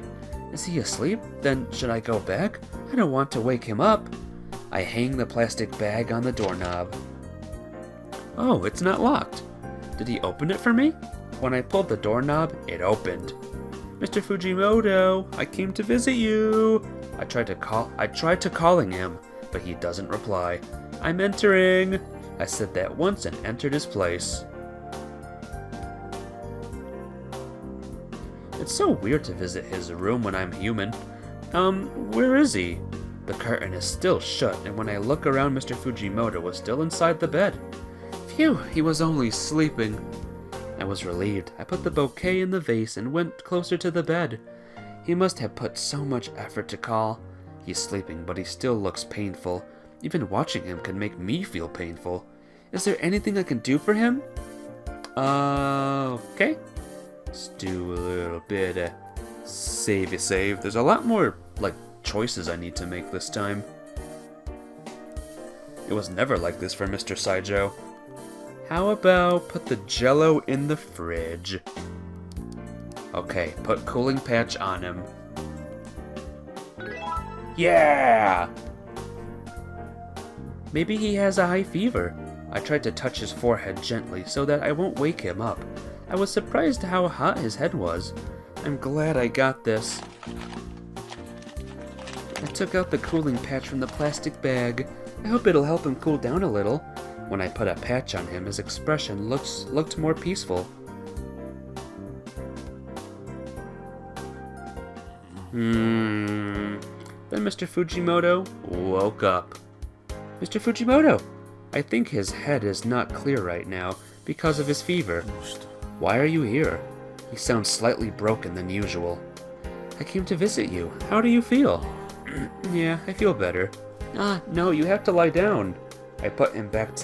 A: Is he asleep? Then should I go back? I don't want to wake him up. I hang the plastic bag on the doorknob. Oh, it's not locked. Did he open it for me? When I pulled the doorknob, it opened. Mr. Fujimoto, I came to visit you. I tried calling him, but he doesn't reply. I'm entering. I said that once and entered his place. It's so weird to visit his room when I'm human. Where is he? The curtain is still shut, and when I look around, Mr. Fujimoto was still inside the bed. Phew, he was only sleeping. I was relieved. I put the bouquet in the vase and went closer to the bed. He must have put so much effort to call. He's sleeping, but he still looks painful. Even watching him can make me feel painful. Is there anything I can do for him? Okay. Let's do a little bit of save. There's a lot more, choices I need to make this time. It was never like this for Mr. Saijo. How about put the Jello in the fridge? Okay, put cooling patch on him. Yeah! Maybe he has a high fever. I tried to touch his forehead gently so that I won't wake him up. I was surprised how hot his head was. I'm glad I got this. I took out the cooling patch from the plastic bag. I hope it'll help him cool down a little. When I put a patch on him, his expression looked more peaceful. Then Mr. Fujimoto woke up. Mr. Fujimoto! I think his head is not clear right now because of his fever. Why are you here? He sounds slightly broken than usual. I came to visit you. How do you feel? Yeah, I feel better. No, you have to lie down. I put him back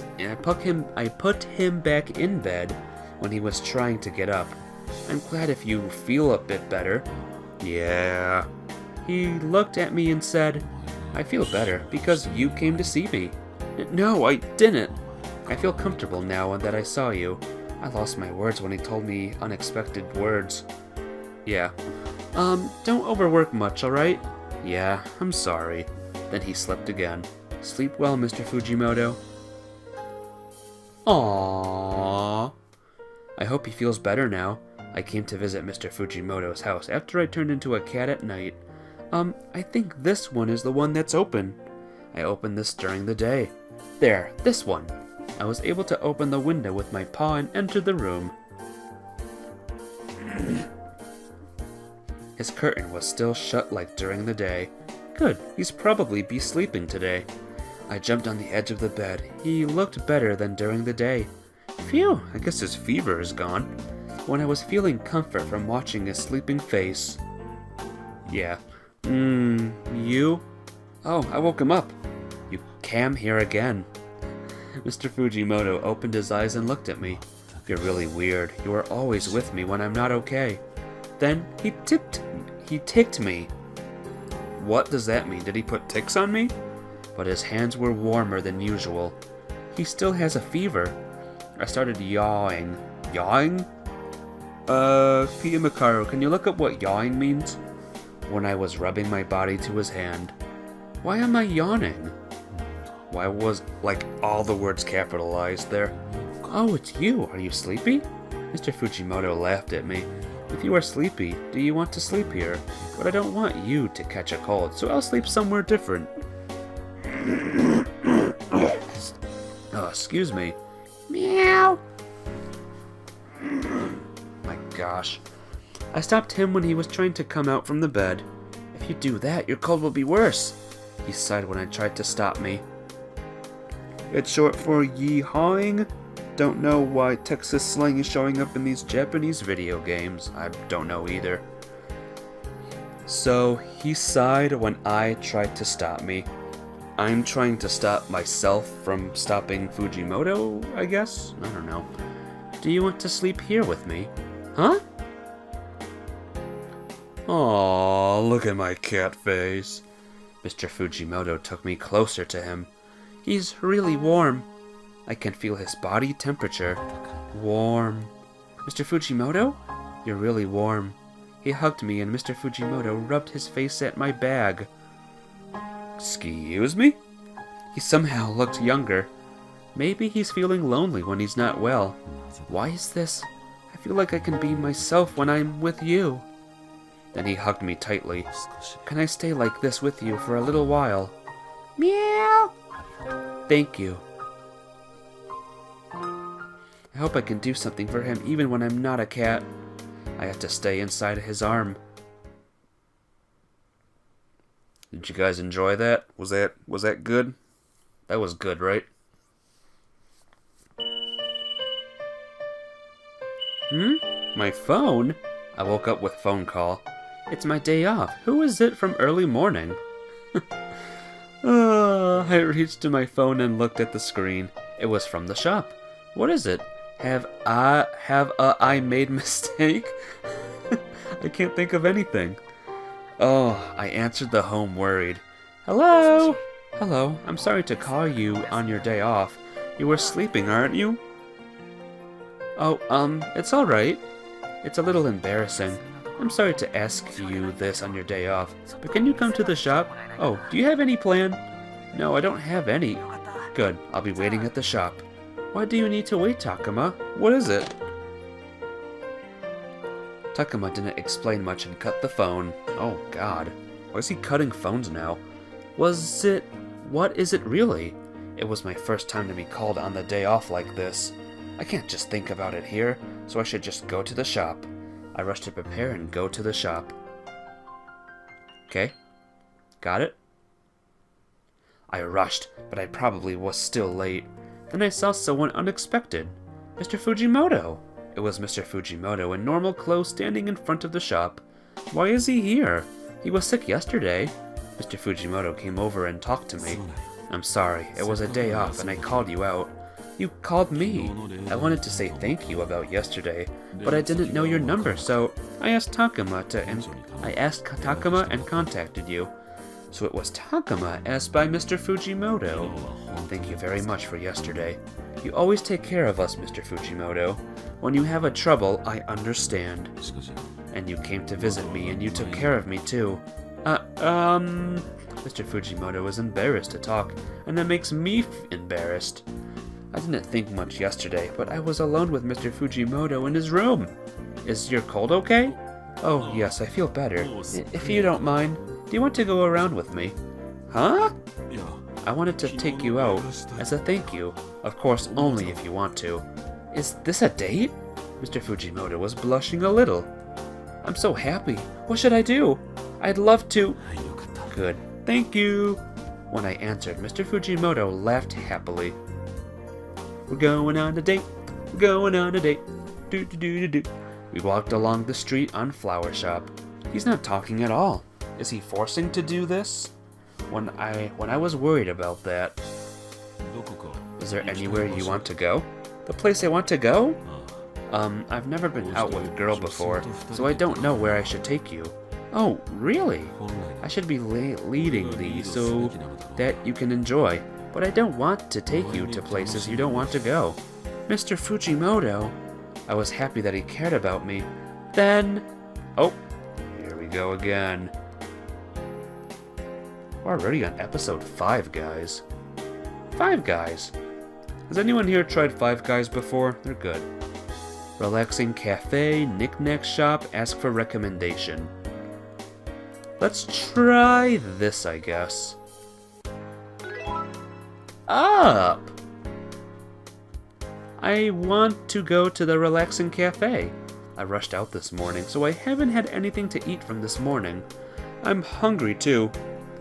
A: in bed when he was trying to get up. I'm glad if you feel a bit better. Yeah. He looked at me and said, I feel better because you came to see me. No, I didn't. I feel comfortable now that I saw you. I lost my words when he told me unexpected words. Yeah. Don't overwork much, alright? Yeah, I'm sorry. Then he slept again. Sleep well, Mr. Fujimoto. Aww. I hope he feels better now. I came to visit Mr. Fujimoto's house after I turned into a cat at night. I think this one is the one that's open. I opened this during the day. There, this one. I was able to open the window with my paw and enter the room. His curtain was still shut like during the day. Good, he's probably be sleeping today. I jumped on the edge of the bed. He looked better than during the day. Phew, I guess his fever is gone. When I was feeling comfort from watching his sleeping face. Yeah. You? Oh, I woke him up. You cam here again. Mr. Fujimoto opened his eyes and looked at me. You're really weird. You are always with me when I'm not okay. Then he ticked me. What does that mean? Did he put ticks on me? But his hands were warmer than usual. He still has a fever. I started yawing. Yawing? Pia Makaru, can you look up what yawing means? When I was rubbing my body to his hand. Why am I yawning? Why was, all the words capitalized there? Oh, it's you. Are you sleepy? Mr. Fujimoto laughed at me. If you are sleepy, do you want to sleep here? But I don't want you to catch a cold, so I'll sleep somewhere different. Oh, excuse me. Meow. My gosh. I stopped him when he was trying to come out from the bed. If you do that, your cold will be worse. He sighed when I tried to stop me. It's short for yee-hawing. Don't know why Texas slang is showing up in these Japanese video games. I don't know either. So, he sighed when I tried to stop me. I'm trying to stop myself from stopping Fujimoto, I guess? I don't know. Do you want to sleep here with me? Huh? Aw, look at my cat face. Mr. Fujimoto took me closer to him. He's really warm. I can feel his body temperature. Warm. Mr. Fujimoto? You're really warm. He hugged me and Mr. Fujimoto rubbed his face at my bag. Excuse me? He somehow looked younger. Maybe he's feeling lonely when he's not well. Why is this? I feel like I can be myself when I'm with you. Then he hugged me tightly. Can I stay like this with you for a little while? Meow. Thank you. I hope I can do something for him even when I'm not a cat. I have to stay inside his arm. Did you guys enjoy that? Was that good? That was good, right? My phone? I woke up with phone call. It's my day off. Who is it from early morning? I reached to my phone and looked at the screen. It was from the shop. What is it? Have I made mistake? I can't think of anything. Oh, I answered the home worried. Hello? Hello, I'm sorry to call you on your day off. You were sleeping, aren't you? Oh, it's alright. It's a little embarrassing. I'm sorry to ask you this on your day off, but can you come to the shop? Oh, do you have any plan? No, I don't have any. Good, I'll be waiting at the shop. Why do you need to wait, Takuma? What is it? Takuma didn't explain much and cut the phone. Oh god, why is he cutting phones now? What is it really? It was my first time to be called on the day off like this. I can't just think about it here, so I should just go to the shop. I rushed to prepare and go to the shop. Okay, got it? I rushed, but I probably was still late. Then I saw someone unexpected. Mr. Fujimoto! It was Mr. Fujimoto in normal clothes standing in front of the shop. Why is he here? He was sick yesterday. Mr. Fujimoto came over and talked to me. I'm sorry, it was a day off and I called you out. You called me. I wanted to say thank you about yesterday, but I didn't know your number, so I asked Takuma and contacted you. So it was Takuma asked by Mr. Fujimoto. Thank you very much for yesterday. You always take care of us, Mr. Fujimoto. When you have a trouble, I understand. And you came to visit me and you took care of me too. Mr. Fujimoto was embarrassed to talk, and that makes me embarrassed. I didn't think much yesterday, but I was alone with Mr. Fujimoto in his room. Is your cold okay? Oh, yes, I feel better. If you don't mind, do you want to go around with me? Huh? I wanted to take you out as a thank you. Of course, only if you want to. Is this a date? Mr. Fujimoto was blushing a little. I'm so happy. What should I do? I'd love to. Good. Thank you. When I answered, Mr. Fujimoto laughed happily. We're going on a date. We're going on a date. Do do do do do. We walked along the street on Flower Shop. He's not talking at all. Is he forcing to do this? When I was worried about that. Is there anywhere you want to go? The place I want to go? I've never been out with a girl before, so I don't know where I should take you. Oh, really? I should be leading thee so that you can enjoy, but I don't want to take you to places you don't want to go. Mr. Fujimoto, I was happy that he cared about me. Then... Oh, here we go again. We're already on episode 5, guys. 5 Guys. Has anyone here tried 5 Guys before? They're good. Relaxing cafe, knick-knack shop, ask for recommendation. Let's try this, I guess. Up! I want to go to the relaxing cafe. I rushed out this morning, so I haven't had anything to eat from this morning. I'm hungry, too.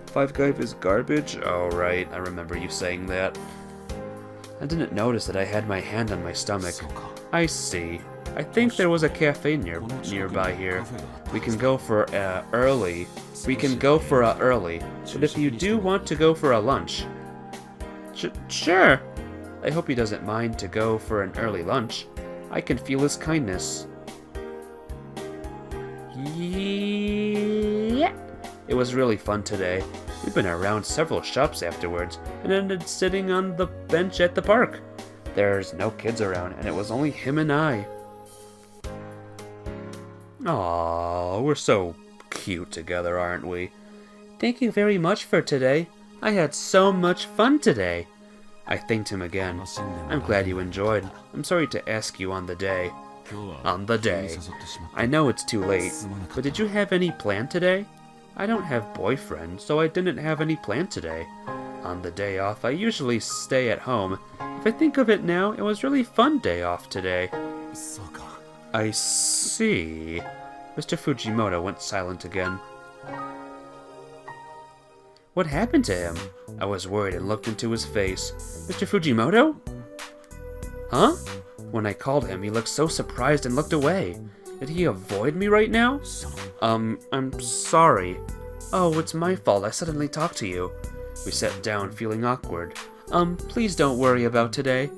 A: 5 Guys is garbage? Oh, right, I remember you saying that. I didn't notice that I had my hand on my stomach. I see. I think there was a cafe nearby here. We can go for early. But if you do want to go for a lunch... Sure. I hope he doesn't mind to go for an early lunch. I can feel his kindness. Yeah. It was really fun today. We've been around several shops afterwards and ended sitting on the bench at the park. There's no kids around and it was only him and I. Aww, we're so cute together, aren't we? Thank you very much for today. I had so much fun today. I thanked him again. I'm glad you enjoyed. I'm sorry to ask you on the day. On the day. I know it's too late, but did you have any plan today? I don't have boyfriend, so I didn't have any plan today. On the day off, I usually stay at home. If I think of it now, it was really fun day off today. I see. Mr. Fujimoto went silent again. What happened to him? I was worried and looked into his face. Mr. Fujimoto? Huh? When I called him, he looked so surprised and looked away. Did he avoid me right now? I'm sorry. Oh, it's my fault. I suddenly talked to you. We sat down, feeling awkward. Please don't worry about today.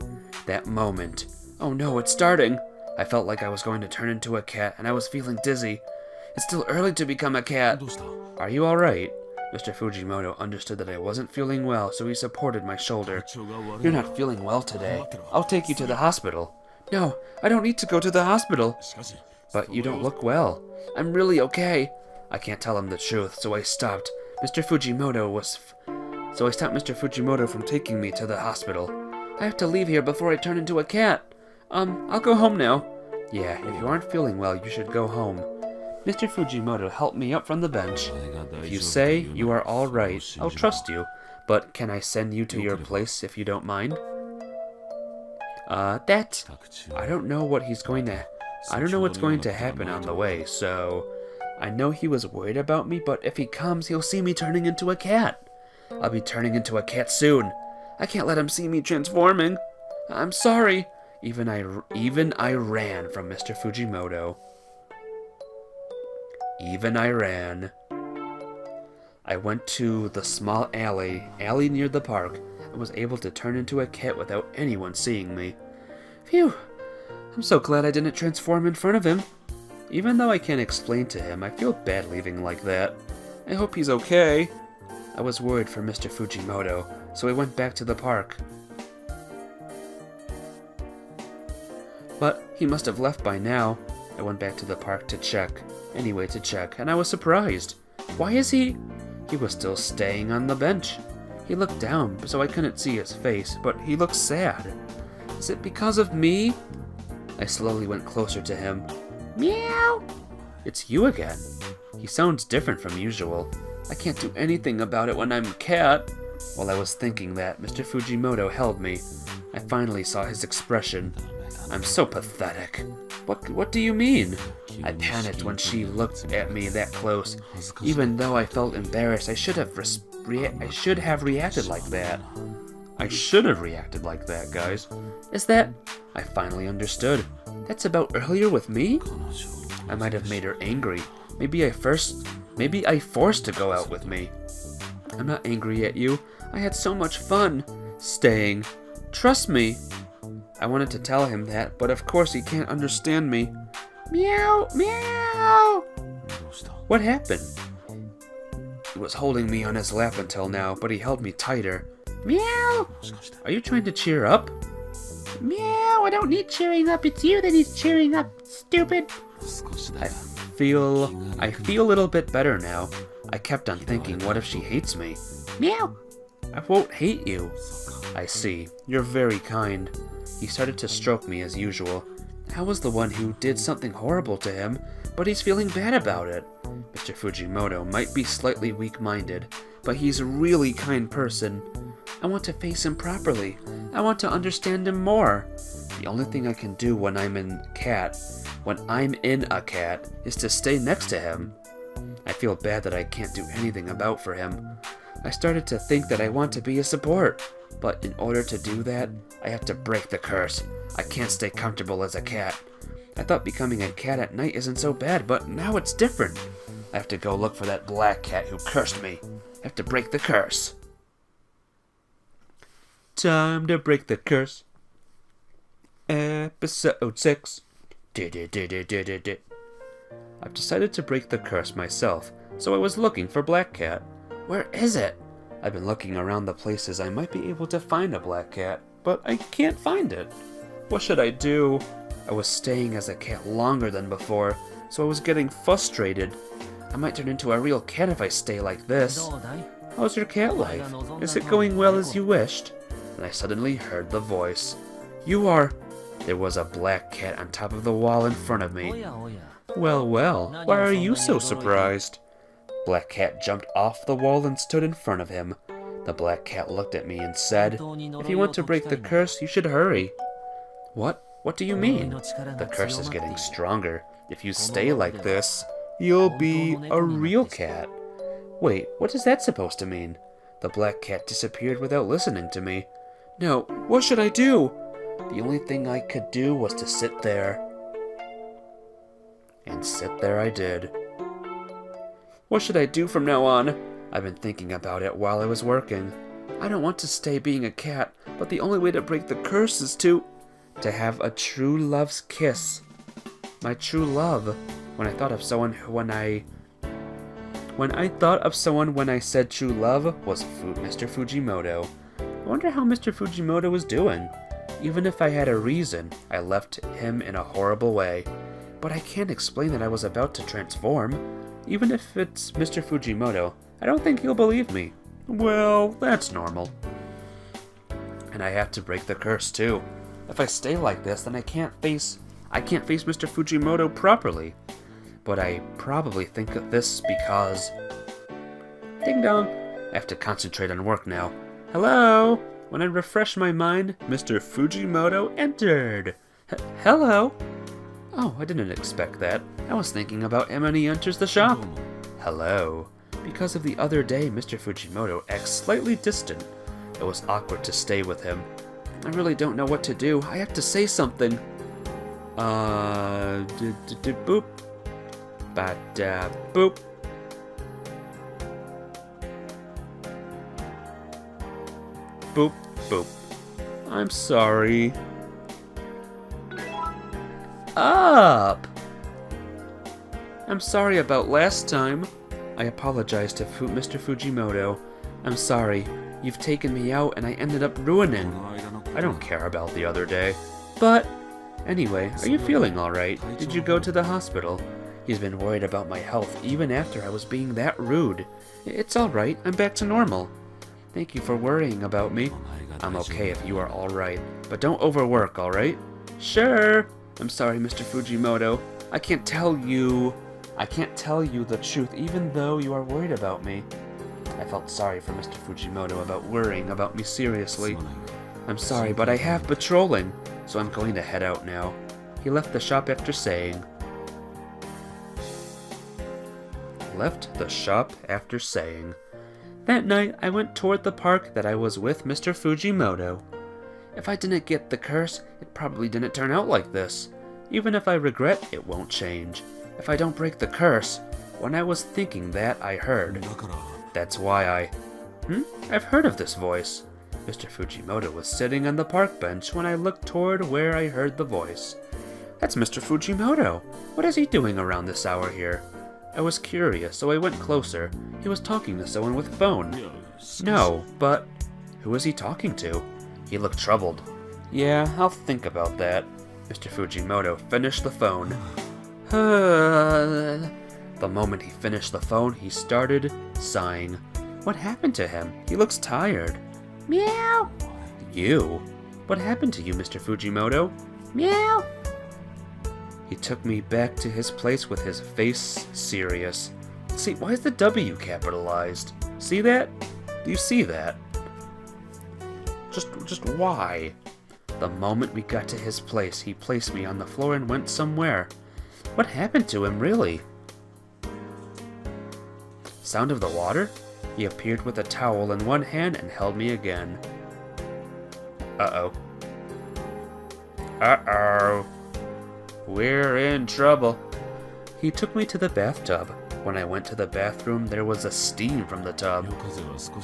A: That moment. Oh no, it's starting. I felt like I was going to turn into a cat, and I was feeling dizzy. It's still early to become a cat. Are you alright? Mr. Fujimoto understood that I wasn't feeling well, so he supported my shoulder. You're not feeling well today. I'll take you to the hospital. No, I don't need to go to the hospital. But you don't look well. I'm really okay. I can't tell him the truth, so I stopped. Mr. Fujimoto from taking me to the hospital. I have to leave here before I turn into a cat. I'll go home now. Yeah, if you aren't feeling well, you should go home. Mr. Fujimoto helped me up from the bench. If you say you are all right, I'll trust you. But can I send you to your place if you don't mind? I don't know what's going to happen on the way, so I know he was worried about me, but if he comes, he'll see me turning into a cat. I'll be turning into a cat soon. I can't let him see me transforming. I'm sorry. Even I ran from Mr. Fujimoto. Even I ran. I went to the small alley near the park, and was able to turn into a cat without anyone seeing me. Phew! I'm so glad I didn't transform in front of him. Even though I can't explain to him, I feel bad leaving like that. I hope he's okay. I was worried for Mr. Fujimoto, so I went back to the park. But he must have left by now. I went back to the park to check, and I was surprised. Why is he? He was still staying on the bench. He looked down, so I couldn't see his face, but he looked sad. Is it because of me? I slowly went closer to him. Meow! It's you again. He sounds different from usual. I can't do anything about it when I'm a cat. While I was thinking that, Mr. Fujimoto held me. I finally saw his expression. I'm so pathetic. What do you mean? I panicked when she looked at me that close. Even though I felt embarrassed, I should have reacted like that. I should have reacted like that, guys. Is that... I finally understood. That's about earlier with me? I might have made her angry. Maybe I forced to go out with me. I'm not angry at you. I had so much fun staying. Trust me. I wanted to tell him that, but of course he can't understand me. Meow, meow. What happened? He was holding me on his lap until now, but he held me tighter. Meow. Are you trying to cheer up? Meow, I don't need cheering up. It's you that needs cheering up, stupid. I feel a little bit better now. I kept on thinking, what if she hates me? Meow. I won't hate you. I see. You're very kind. He started to stroke me as usual. I was the one who did something horrible to him, but he's feeling bad about it. Mr. Fujimoto might be slightly weak-minded, but he's a really kind person. I want to face him properly. I want to understand him more. The only thing I can do when I'm in a cat, is to stay next to him. I feel bad that I can't do anything about for him. I started to think that I want to be a support, but in order to do that, I have to break the curse. I can't stay comfortable as a cat. I thought becoming a cat at night isn't so bad, but now it's different. I have to go look for that black cat who cursed me. I have to break the curse. Time to break the curse. Episode 6. I've decided to break the curse myself, so I was looking for Black Cat. Where is it? I've been looking around the places I might be able to find a black cat, but I can't find it. What should I do? I was staying as a cat longer than before, so I was getting frustrated. I might turn into a real cat if I stay like this. How's your cat life? Is it going well as you wished? And I suddenly heard the voice. You are... There was a black cat on top of the wall in front of me. Well, well, why are you so surprised? Black Cat jumped off the wall and stood in front of him. The Black Cat looked at me and said, If you want to break the curse, you should hurry. What? What do you mean? The curse is getting stronger. If you stay like this, you'll be a real cat. Wait, what is that supposed to mean? The Black Cat disappeared without listening to me. No, what should I do? The only thing I could do was to sit there. And sit there I did. What should I do from now on? I've been thinking about it while I was working. I don't want to stay being a cat, but the only way to break the curse is to have a true love's kiss. My true love. When I thought of someone when I said true love was Mr. Fujimoto. I wonder how Mr. Fujimoto was doing. Even if I had a reason, I left him in a horrible way. But I can't explain that I was about to transform. Even if it's Mr. Fujimoto, I don't think he'll believe me. Well, that's normal. And I have to break the curse too. If I stay like this, then I can't face Mr. Fujimoto properly. But I probably think of this because... Ding dong! I have to concentrate on work now. Hello! When I refresh my mind, Mr. Fujimoto entered! Hello! Oh, I didn't expect that. I was thinking about him when he enters the shop. Hello. Because of the other day, Mr. Fujimoto acts slightly distant. It was awkward to stay with him. I really don't know what to do. I have to say something. Boop. Ba-da, boop. Boop, boop. I'm sorry. Up! I'm sorry about last time. I apologize to Mr. Fujimoto. I'm sorry. You've taken me out and I ended up ruining. I don't care about the other day. But, anyway, are you feeling alright? Did you go to the hospital? He's been worried about my health even after I was being that rude. It's alright, I'm back to normal. Thank you for worrying about me. I'm okay if you are alright, but don't overwork, alright? Sure! I'm sorry, Mr. Fujimoto. I can't tell you the truth even though you are worried about me. I felt sorry for Mr. Fujimoto about worrying about me seriously. I'm sorry, but I have patrolling, so I'm going to head out now. He left the shop after saying... That night, I went toward the park that I was with Mr. Fujimoto. If I didn't get the curse, it probably didn't turn out like this. Even if I regret, it won't change. If I don't break the curse, when I was thinking that, I heard. That's why I've heard of this voice. Mr. Fujimoto was sitting on the park bench when I looked toward where I heard the voice. That's Mr. Fujimoto. What is he doing around this hour here? I was curious, so I went closer. He was talking to someone with a phone. No, but who is he talking to? He looked troubled. Yeah, I'll think about that. Mr. Fujimoto finished the phone. The moment he finished the phone, he started sighing. What happened to him? He looks tired. Meow. You? What happened to you, Mr. Fujimoto? Meow. He took me back to his place with his face serious. See, why is the W capitalized? See that? Do you see that? Just why? The moment we got to his place, he placed me on the floor and went somewhere. What happened to him, really? Sound of the water? He appeared with a towel in one hand and held me again. Uh-oh. Uh-oh. We're in trouble. He took me to the bathtub. When I went to the bathroom, there was a steam from the tub.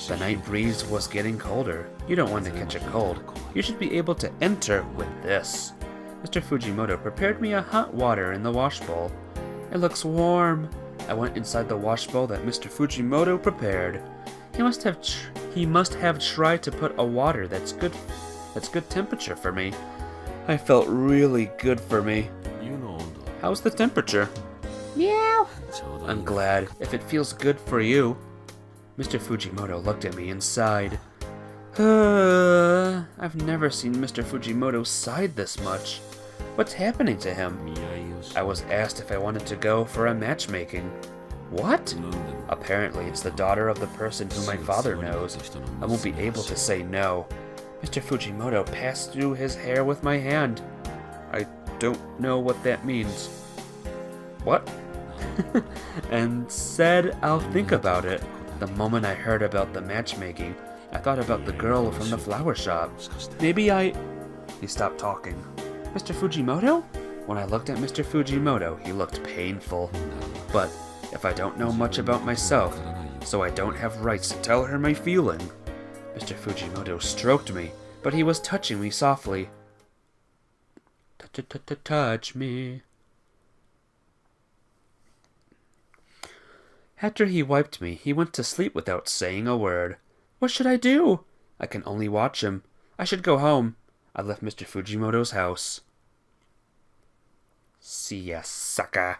A: The night breeze was getting colder. You don't want to catch a cold. You should be able to enter with this. Mr. Fujimoto prepared me a hot water in the wash bowl. It looks warm. I went inside the wash bowl that Mr. Fujimoto prepared. He must have tried to put a water that's good temperature for me. I felt really good for me. How's the temperature? Meow. I'm glad, if it feels good for you. Mr. Fujimoto looked at me and sighed. I've never seen Mr. Fujimoto sigh this much. What's happening to him? I was asked if I wanted to go for a matchmaking. What? Apparently it's the daughter of the person who my father knows. I won't be able to say no. Mr. Fujimoto passed through his hair with my hand. I don't know what that means. What? And said I'll think about it. The moment I heard about the matchmaking, I thought about the girl from the flower shop. Maybe I He stopped talking. Mr. Fujimoto? When I looked at Mr. Fujimoto, he looked painful. But if I don't know much about myself, so I don't have rights to tell her my feeling. Mr. Fujimoto stroked me, but he was touching me softly. Touch me. After he wiped me, he went to sleep without saying a word. What should I do? I can only watch him. I should go home. I left Mr. Fujimoto's house. See ya, sucker.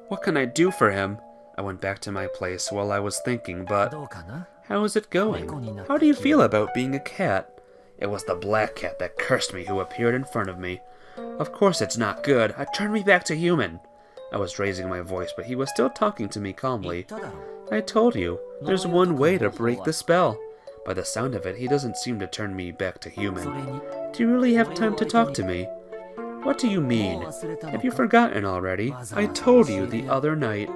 A: What can I do for him? I went back to my place while I was thinking, but how is it going? How do you feel about being a cat? It was the black cat that cursed me who appeared in front of me. Of course it's not good. Turn me back to human. I was raising my voice, but he was still talking to me calmly. I told you, there's one way to break the spell. By the sound of it, he doesn't seem to turn me back to human. Do you really have time to talk to me? What do you mean? Have you forgotten already? I told you the other night.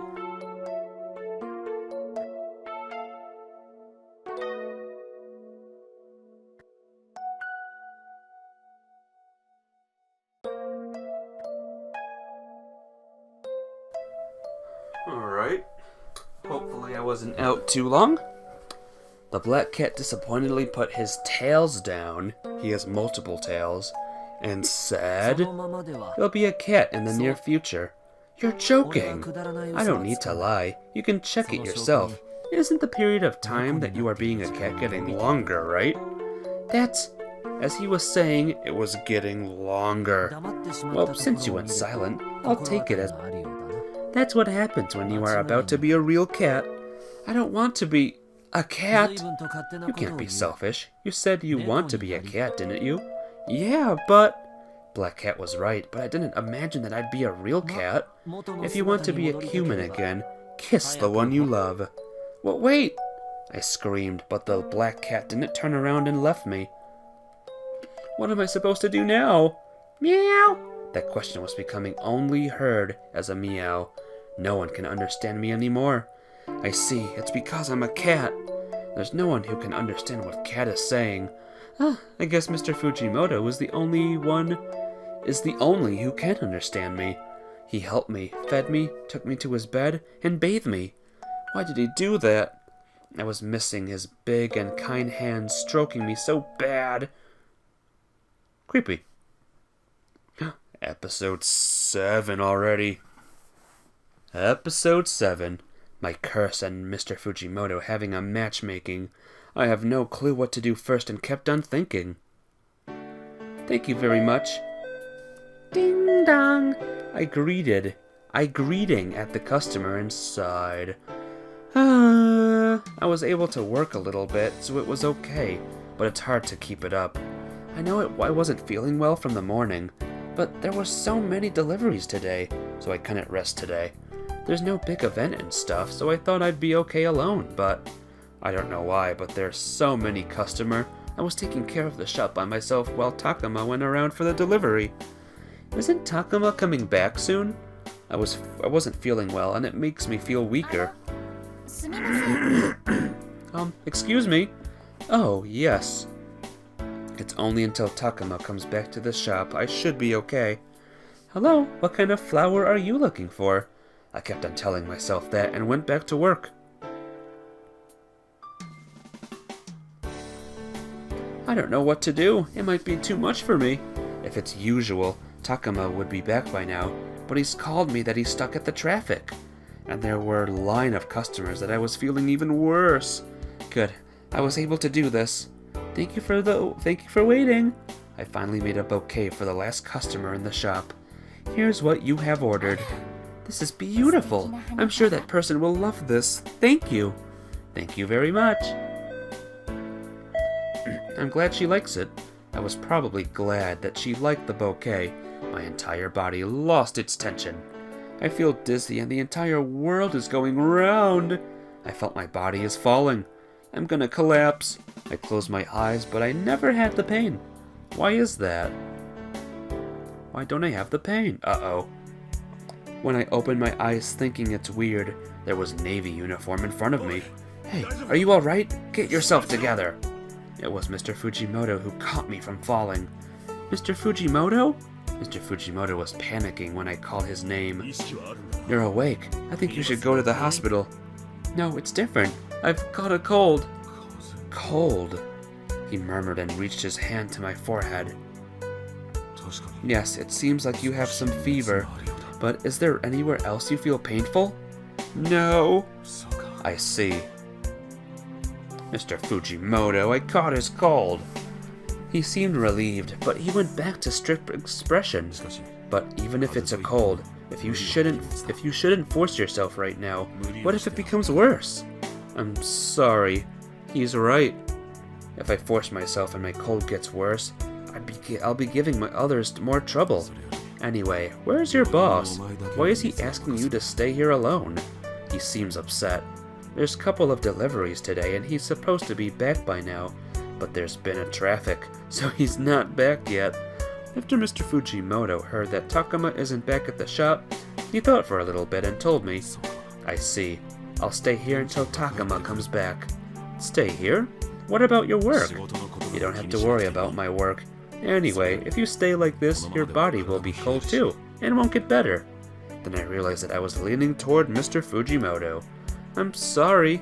A: Alright. Hopefully I wasn't out too long. The black cat disappointedly put his tails down. He has multiple tails. And said, "You'll be a cat in the near future." You're joking. I don't need to lie. You can check it yourself. Isn't the period of time that you are being a cat getting longer, right? As he was saying, it was getting longer. Well, since you went silent, I'll take it as... That's what happens when you are about to be a real cat. I don't want to be a cat. You can't be selfish. You said you want to be a cat, didn't you? Yeah, but... Black Cat was right, but I didn't imagine that I'd be a real cat. If you want to be a human again, kiss the one you love. Well, wait! I screamed, but the black cat didn't turn around and left me. What am I supposed to do now? Meow! That question was becoming only heard as a meow. No one can understand me anymore. I see, it's because I'm a cat. There's no one who can understand what Cat is saying. I guess Mr. Fujimoto is the only who can understand me. He helped me, fed me, took me to his bed, and bathed me. Why did he do that? I was missing his big and kind hands stroking me so bad. Creepy. Episode 7 already. Episode 7. My curse and Mr. Fujimoto having a matchmaking. I have no clue what to do first and kept on thinking. Thank you very much. Ding dong. I greeting at the customer and sighed. I was able to work a little bit, so it was okay, but it's hard to keep it up. I know I wasn't feeling well from the morning, but there were so many deliveries today, so I couldn't rest today. There's no big event and stuff, so I thought I'd be okay alone, but I don't know why, but there's so many customer. I was taking care of the shop by myself while Takuma went around for the delivery. Isn't Takuma coming back soon? I wasn't feeling well, and it makes me feel weaker. Excuse me? Oh, yes. It's only until Takuma comes back to the shop I should be okay. Hello, what kind of flower are you looking for? I kept on telling myself that and went back to work. I don't know what to do. It might be too much for me. If it's usual, Takuma would be back by now, but he's called me that he's stuck at the traffic. And there were a line of customers that I was feeling even worse. Good. I was able to do this. Thank you for waiting. I finally made a bouquet for the last customer in the shop. Here's what you have ordered. This is beautiful. I'm sure that person will love this. Thank you. Thank you very much. I'm glad she likes it. I was probably glad that she liked the bouquet. My entire body lost its tension. I feel dizzy and the entire world is going round. I felt my body is falling. I'm gonna collapse. I closed my eyes, but I never had the pain. Why is that? Why don't I have the pain? Uh-oh. When I opened my eyes thinking it's weird, there was Navy uniform in front of me. Hey, are you alright? Get yourself together. It was Mr. Fujimoto who caught me from falling. Mr. Fujimoto? Mr. Fujimoto was panicking when I called his name. You're awake. I think you should go to the hospital. No, it's different. I've got a cold. Cold? He murmured and reached his hand to my forehead. Yes, it seems like you have some fever, but is there anywhere else you feel painful? No. I see. Mr. Fujimoto, I caught his cold. He seemed relieved, but he went back to strict expression. But even if it's a cold, if you shouldn't force yourself right now, what if it becomes worse? I'm sorry. He's right. If I force myself and my cold gets worse, I'll be giving my others more trouble. Anyway, where's your boss? Why is he asking you to stay here alone? He seems upset. There's a couple of deliveries today and he's supposed to be back by now, but there's been a traffic, so he's not back yet. After Mr. Fujimoto heard that Takuma isn't back at the shop, he thought for a little bit and told me, I see. I'll stay here until Takuma comes back. Stay here? What about your work? You don't have to worry about my work. Anyway, if you stay like this, your body will be cold too, and won't get better. Then I realized that I was leaning toward Mr. Fujimoto. I'm sorry.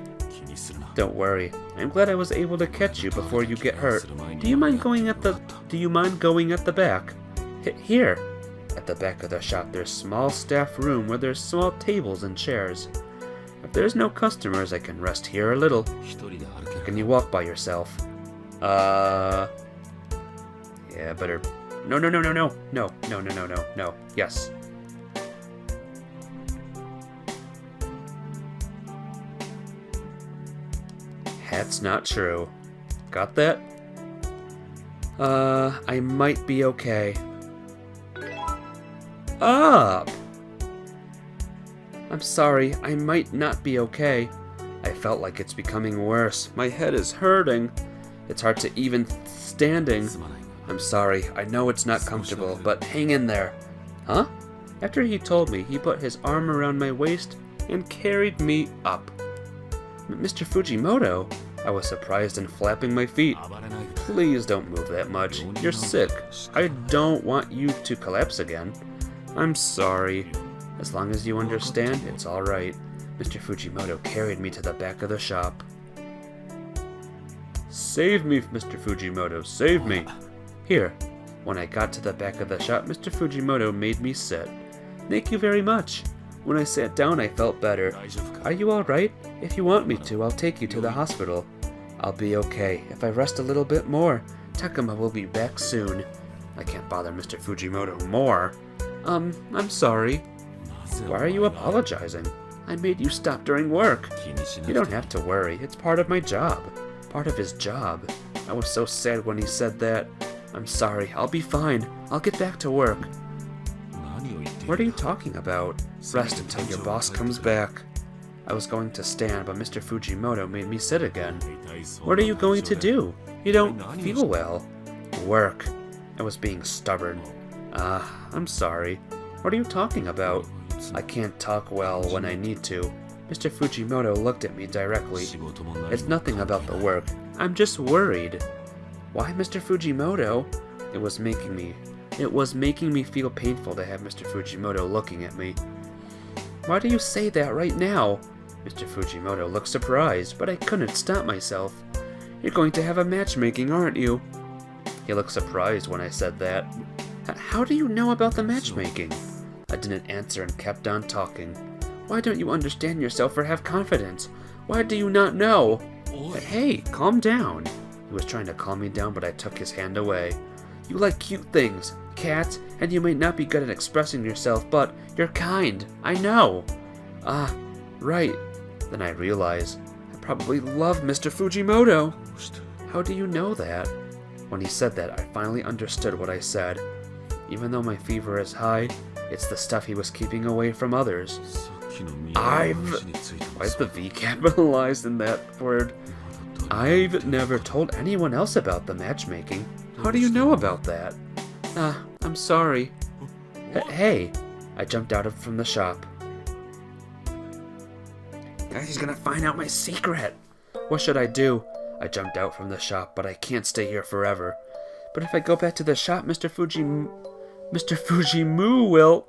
A: Don't worry. I'm glad I was able to catch you before you get hurt. Do you mind going at the back? Here. At the back of the shop, there's a small staff room where there's small tables and chairs. If there's no customers, I can rest here a little. Can you walk by yourself? Yeah, better. No. Yes. That's not true. Got that? I might be okay. Up! I'm sorry, I might not be okay. I felt like it's becoming worse. My head is hurting. It's hard to even standing. I'm sorry, I know it's not comfortable, but hang in there. Huh? After he told me, he put his arm around my waist and carried me up. Mr. Fujimoto? I was surprised and flapping my feet. Please don't move that much. You're sick. I don't want you to collapse again. I'm sorry. As long as you understand, it's alright. Mr. Fujimoto carried me to the back of the shop. Save me, Mr. Fujimoto, save me. Here. When I got to the back of the shop, Mr. Fujimoto made me sit. Thank you very much. When I sat down, I felt better. Are you alright? If you want me to, I'll take you to the hospital. I'll be okay. If I rest a little bit more, Takuma will be back soon. I can't bother Mr. Fujimoto more. I'm sorry. Why are you apologizing? I made you stop during work. You don't have to worry. It's part of my job. Part of his job. I was so sad when he said that. I'm sorry. I'll be fine. I'll get back to work. What are you talking about? Rest until your boss comes back. I was going to stand, but Mr. Fujimoto made me sit again. What are you going to do? You don't feel well. Work. I was being stubborn. I'm sorry. What are you talking about? I can't talk well when I need to. Mr. Fujimoto looked at me directly. It's nothing about the work. I'm just worried. Why, Mr. Fujimoto? It was making me feel painful to have Mr. Fujimoto looking at me. Why do you say that right now? Mr. Fujimoto looked surprised, but I couldn't stop myself. You're going to have a matchmaking, aren't you? He looked surprised when I said that. How do you know about the matchmaking? I didn't answer and kept on talking. Why don't you understand yourself or have confidence? Why do you not know? Hey, calm down. He was trying to calm me down, but I took his hand away. You like cute things, cats, and you may not be good at expressing yourself, but you're kind. I know. Right. Then I realized I probably love Mr. Fujimoto. How do you know that? When he said that, I finally understood what I said. Even though my fever is high, it's the stuff he was keeping away from others. Why is the V capitalized in that word? I've never told anyone else about the matchmaking. How do you know about that? I'm sorry. Hey! I jumped out from the shop. Guys, he's gonna find out my secret! What should I do? I jumped out from the shop, but I can't stay here forever. But if I go back to the shop, Mr. Fujimu will...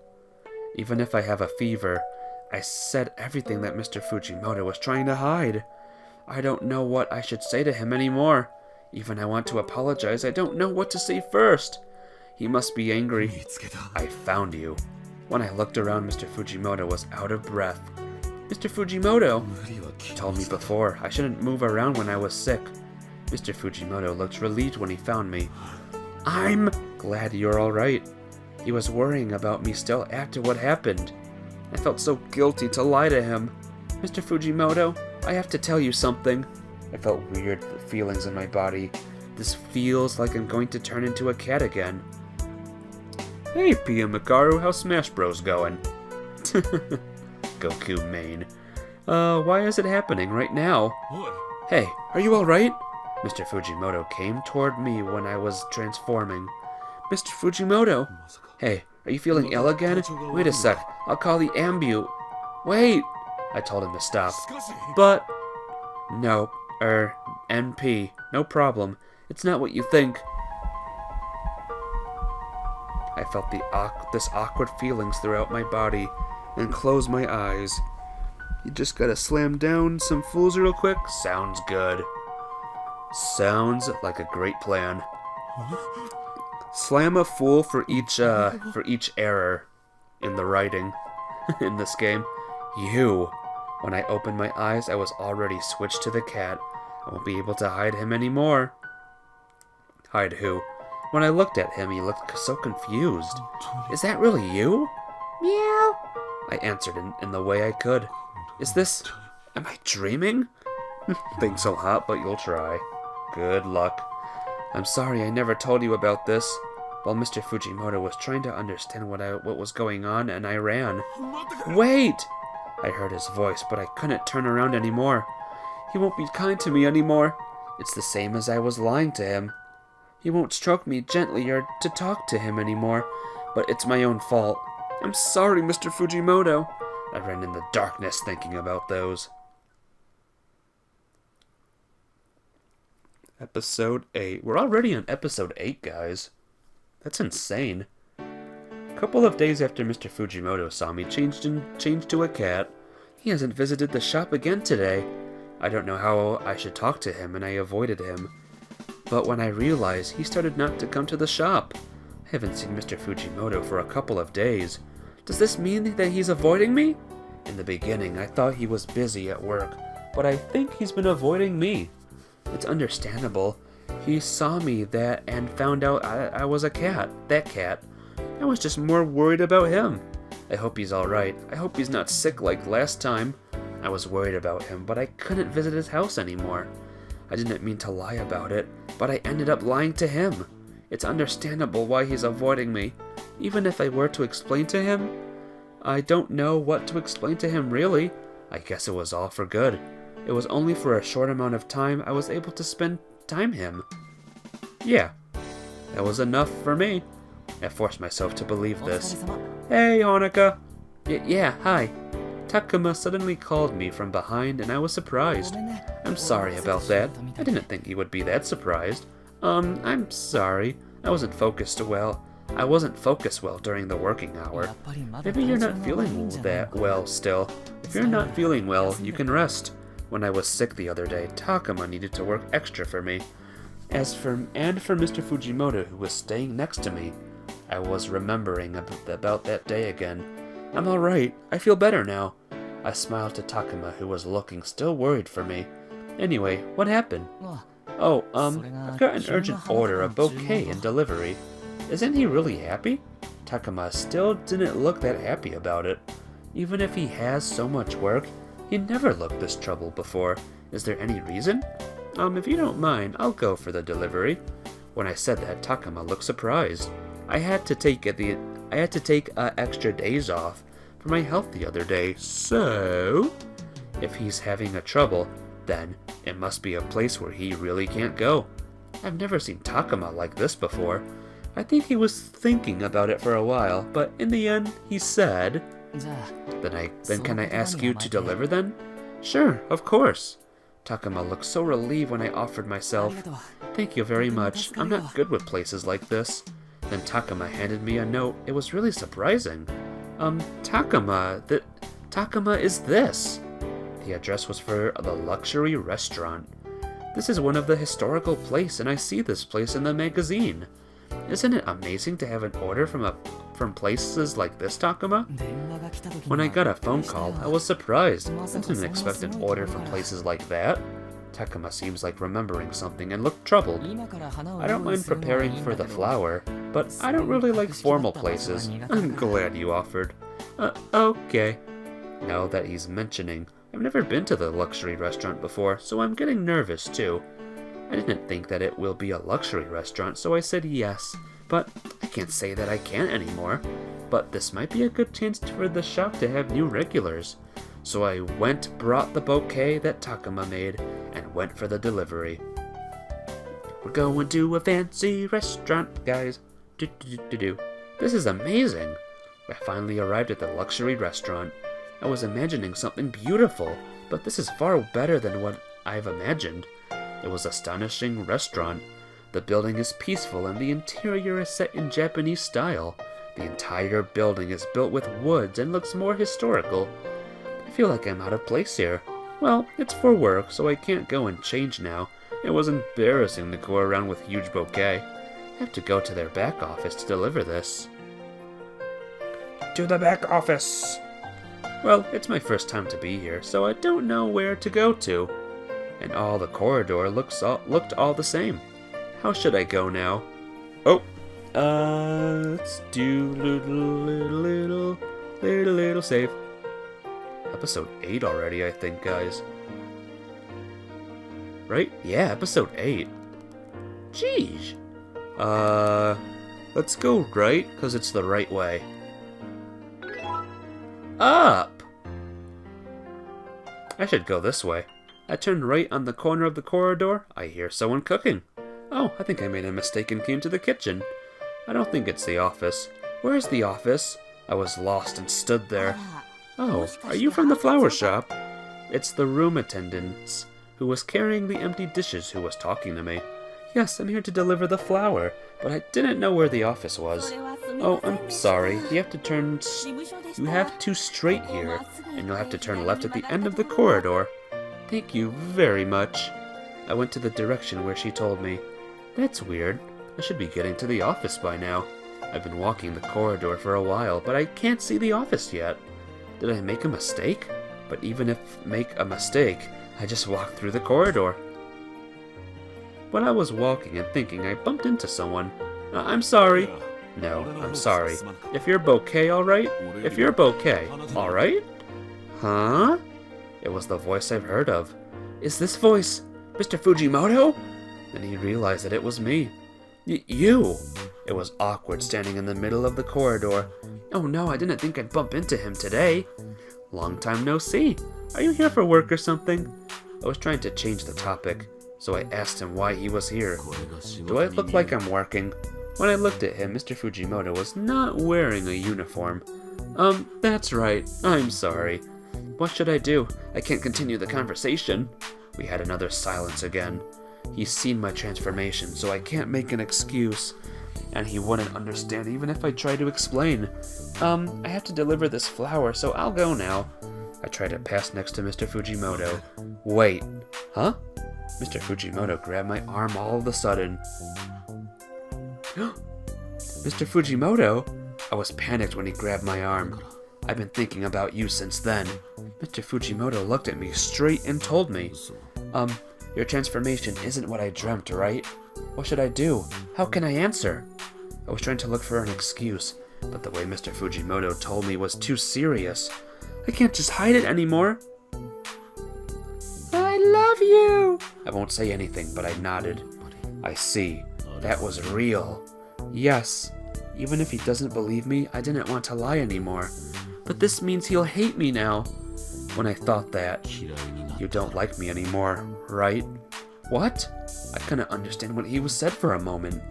A: Even if I have a fever, I said everything that Mr. Fujimoto was trying to hide. I don't know what I should say to him anymore. Even I want to apologize, I don't know what to say first. He must be angry. I found you. When I looked around, Mr. Fujimoto was out of breath. Mr. Fujimoto! You told me before, I shouldn't move around when I was sick. Mr. Fujimoto looked relieved when he found me. I'm glad you're alright. He was worrying about me still after what happened. I felt so guilty to lie to him. Mr. Fujimoto, I have to tell you something. I felt weird feelings in my body. This feels like I'm going to turn into a cat again. Hey, Pia Makaru, how's Smash Bros going? Goku main. Why is it happening right now? Hey, are you alright? Mr. Fujimoto came toward me when I was transforming. Mr. Fujimoto! Hey, are you feeling ill again? Wait a sec, I'll call the ambu... Wait! I told him to stop. But... No, NP, no problem. It's not what you think. I felt this awkward feelings throughout my body and closed my eyes. You just gotta slam down some fools real quick? Sounds good. Sounds like a great plan. Slam a fool for each error in the writing in this game. You. When I opened my eyes, I was already switched to the cat. I won't be able to hide him anymore. Hide who? When I looked at him, he looked so confused. Is that really you? Meow. I answered in the way I could. Am I dreaming? Think so hot, but you'll try. Good luck. I'm sorry I never told you about this. While Mr. Fujimoto was trying to understand what was going on, and I ran. Wait! I heard his voice, but I couldn't turn around anymore. He won't be kind to me anymore. It's the same as I was lying to him. He won't stroke me gently or to talk to him anymore, but it's my own fault. I'm sorry, Mr. Fujimoto. I ran in the darkness thinking about those. Episode 8. We're already on episode 8, guys. That's insane. A couple of days after Mr. Fujimoto saw me changed to a cat, he hasn't visited the shop again today. I don't know how I should talk to him, and I avoided him. But when I realized, he started not to come to the shop. I haven't seen Mr. Fujimoto for a couple of days. Does this mean that he's avoiding me? In the beginning, I thought he was busy at work, but I think he's been avoiding me. It's understandable. He saw me and found out I was a cat. That cat. I was just more worried about him. I hope he's alright. I hope he's not sick like last time. I was worried about him, but I couldn't visit his house anymore. I didn't mean to lie about it, but I ended up lying to him. It's understandable why he's avoiding me. Even if I were to explain to him, I don't know what to explain to him really. I guess it was all for good. It was only for a short amount of time I was able to spend time him. Yeah, that was enough for me. I forced myself to believe this. Hey, Honoka! Yeah, hi. Takuma suddenly called me from behind and I was surprised. I'm sorry about that. I didn't think you would be that surprised. I'm sorry. I wasn't focused well during the working hour. Maybe you're not feeling that well still. If you're not feeling well, you can rest. When I was sick the other day, Takuma needed to work extra for me. For Mr. Fujimoto, who was staying next to me. I was remembering about that day again. I'm alright. I feel better now. I smiled to Takuma, who was looking still worried for me. Anyway, what happened? Oh, I've got an urgent order, a bouquet in delivery. Isn't he really happy? Takuma still didn't look that happy about it. Even if he has so much work, he never looked this troubled before. Is there any reason? If you don't mind, I'll go for the delivery. When I said that, Takuma looked surprised. I had to take extra days off for my health the other day, so if he's having a trouble, then it must be a place where he really can't go. I've never seen Takuma like this before. I think he was thinking about it for a while, but in the end, he said, Then can I ask you to deliver then? Sure, of course. Takuma looked so relieved when I offered myself. Thank you very much. I'm not good with places like this. Then Takuma handed me a note. It was really surprising. Takuma, Takuma is this. The address was for the luxury restaurant. This is one of the historical place, and I see this place in the magazine. Isn't it amazing to have an order from places like this, Takuma? When I got a phone call, I was surprised. I didn't expect an order from places like that. Takuma seems like remembering something and looked troubled. I don't mind preparing for the flower, but I don't really like formal places. I'm glad you offered. Okay. Now that he's mentioning, I've never been to the luxury restaurant before, so I'm getting nervous too. I didn't think that it will be a luxury restaurant, so I said yes. But I can't say that I can't anymore. But this might be a good chance for the shop to have new regulars. So I brought the bouquet that Takuma made, and went for the delivery. We're going to a fancy restaurant, guys. This is amazing. I finally arrived at the luxury restaurant. I was imagining something beautiful, but this is far better than what I've imagined. It was an astonishing restaurant. The building is peaceful and the interior is set in Japanese style. The entire building is built with woods and looks more historical. I feel like I'm out of place here. Well, it's for work, so I can't go and change now. It was embarrassing to go around with a huge bouquet. I have to go to their back office to deliver this. To the back office! Well, it's my first time to be here, so I don't know where to go to. And all the corridor looked all the same. How should I go now? Oh, let's do little save. Episode 8 already, I think, guys. Right? Yeah, episode 8. Jeez. Let's go right, because it's the right way. Up! I should go this way. I turn right on the corner of the corridor. I hear someone cooking. Oh, I think I made a mistake and came to the kitchen. I don't think it's the office. Where's the office? I was lost and stood there. Oh, are you from the flower shop? It's the room attendant who was carrying the empty dishes who was talking to me. Yes, I'm here to deliver the flower, but I didn't know where the office was. Oh, I'm sorry. You have to straight here, and you'll have to turn left at the end of the corridor. Thank you very much. I went to the direction where she told me. That's weird. I should be getting to the office by now. I've been walking the corridor for a while, but I can't see the office yet. Did I make a mistake? But even if make a mistake, I just walked through the corridor. When I was walking and thinking, I bumped into someone. I'm sorry. No, I'm sorry. If you're bouquet, alright? If you're bouquet, alright? Huh? It was the voice I've heard of. Is this voice Mr. Fujimoto? Then he realized that it was me. You! It was awkward standing in the middle of the corridor. Oh no, I didn't think I'd bump into him today. Long time no see. Are you here for work or something? I was trying to change the topic, so I asked him why he was here. Do I look like I'm working? When I looked at him, Mr. Fujimoto was not wearing a uniform. That's right. I'm sorry. What should I do? I can't continue the conversation. We had another silence again. He's seen my transformation, so I can't make an excuse. And he wouldn't understand even if I tried to explain. I have to deliver this flower, so I'll go now. I tried to pass next to Mr. Fujimoto. Wait. Huh? Mr. Fujimoto grabbed my arm all of a sudden. Mr. Fujimoto? I was panicked when he grabbed my arm. I've been thinking about you since then. Mr. Fujimoto looked at me straight and told me, your transformation isn't what I dreamt, right? What should I do? How can I answer? I was trying to look for an excuse, but the way Mr. Fujimoto told me was too serious. I can't just hide it anymore. I love you! I won't say anything, but I nodded. I see. That was real. Yes. Even if he doesn't believe me, I didn't want to lie anymore. But this means he'll hate me now. When I thought that, you don't like me anymore, right? What? I couldn't understand what he was said for a moment.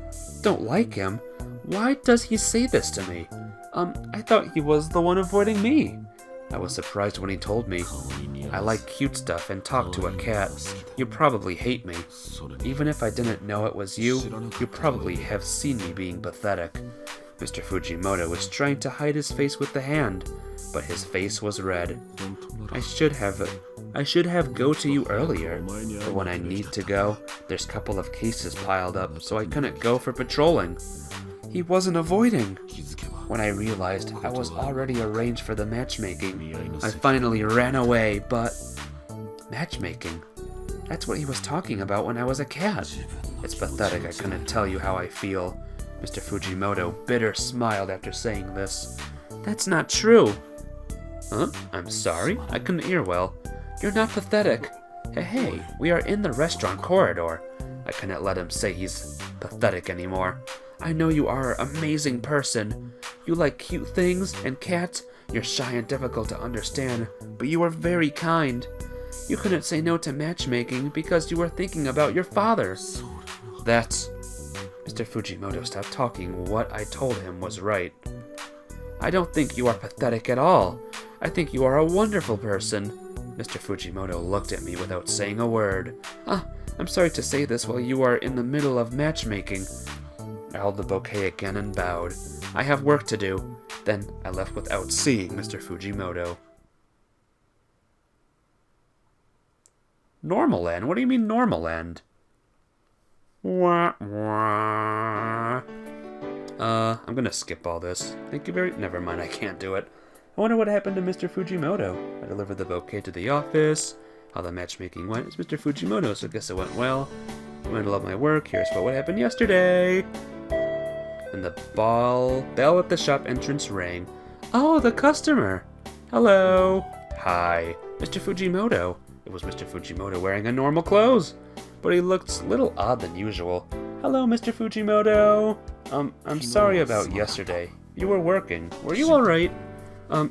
A: Don't like him? Why does he say this to me? I thought he was the one avoiding me. I was surprised when he told me. I like cute stuff and talk to a cat. You probably hate me. Even if I didn't know it was you, you probably have seen me being pathetic. Mr. Fujimoto was trying to hide his face with the hand, but his face was red. I should have go to you earlier, but when I need to go, there's a couple of cases piled up, so I couldn't go for patrolling. He wasn't avoiding. When I realized I was already arranged for the matchmaking, I finally ran away, but... Matchmaking? That's what he was talking about when I was a cat. It's pathetic I couldn't tell you how I feel. Mr. Fujimoto bitter smiled after saying this. That's not true. Huh? I'm sorry, I couldn't hear well. You're not pathetic. Hey, we are in the restaurant corridor. I couldn't let him say he's pathetic anymore. I know you are an amazing person. You like cute things and cats. You're shy and difficult to understand, but you are very kind. You couldn't say no to matchmaking because you were thinking about your father. That's... Mr. Fujimoto stopped talking. What I told him was right. I don't think you are pathetic at all. I think you are a wonderful person. Mr. Fujimoto looked at me without saying a word. I'm sorry to say this while you are in the middle of matchmaking. I held the bouquet again and bowed. I have work to do. Then I left without seeing Mr. Fujimoto. Normal end? What do you mean normal end? Wah, wah. I'm gonna skip all this. Thank you very... Never mind, I can't do it. I wonder what happened to Mr. Fujimoto. I delivered the bouquet to the office. How the matchmaking went is Mr. Fujimoto, so I guess it went well. In the middle of my work, here's what happened yesterday. And the bell at the shop entrance rang. Oh, the customer! Hello! Hi, Mr. Fujimoto. It was Mr. Fujimoto wearing a normal clothes, but he looked a little odd than usual. Hello, Mr. Fujimoto. I'm sorry about yesterday. You were working. Were you alright?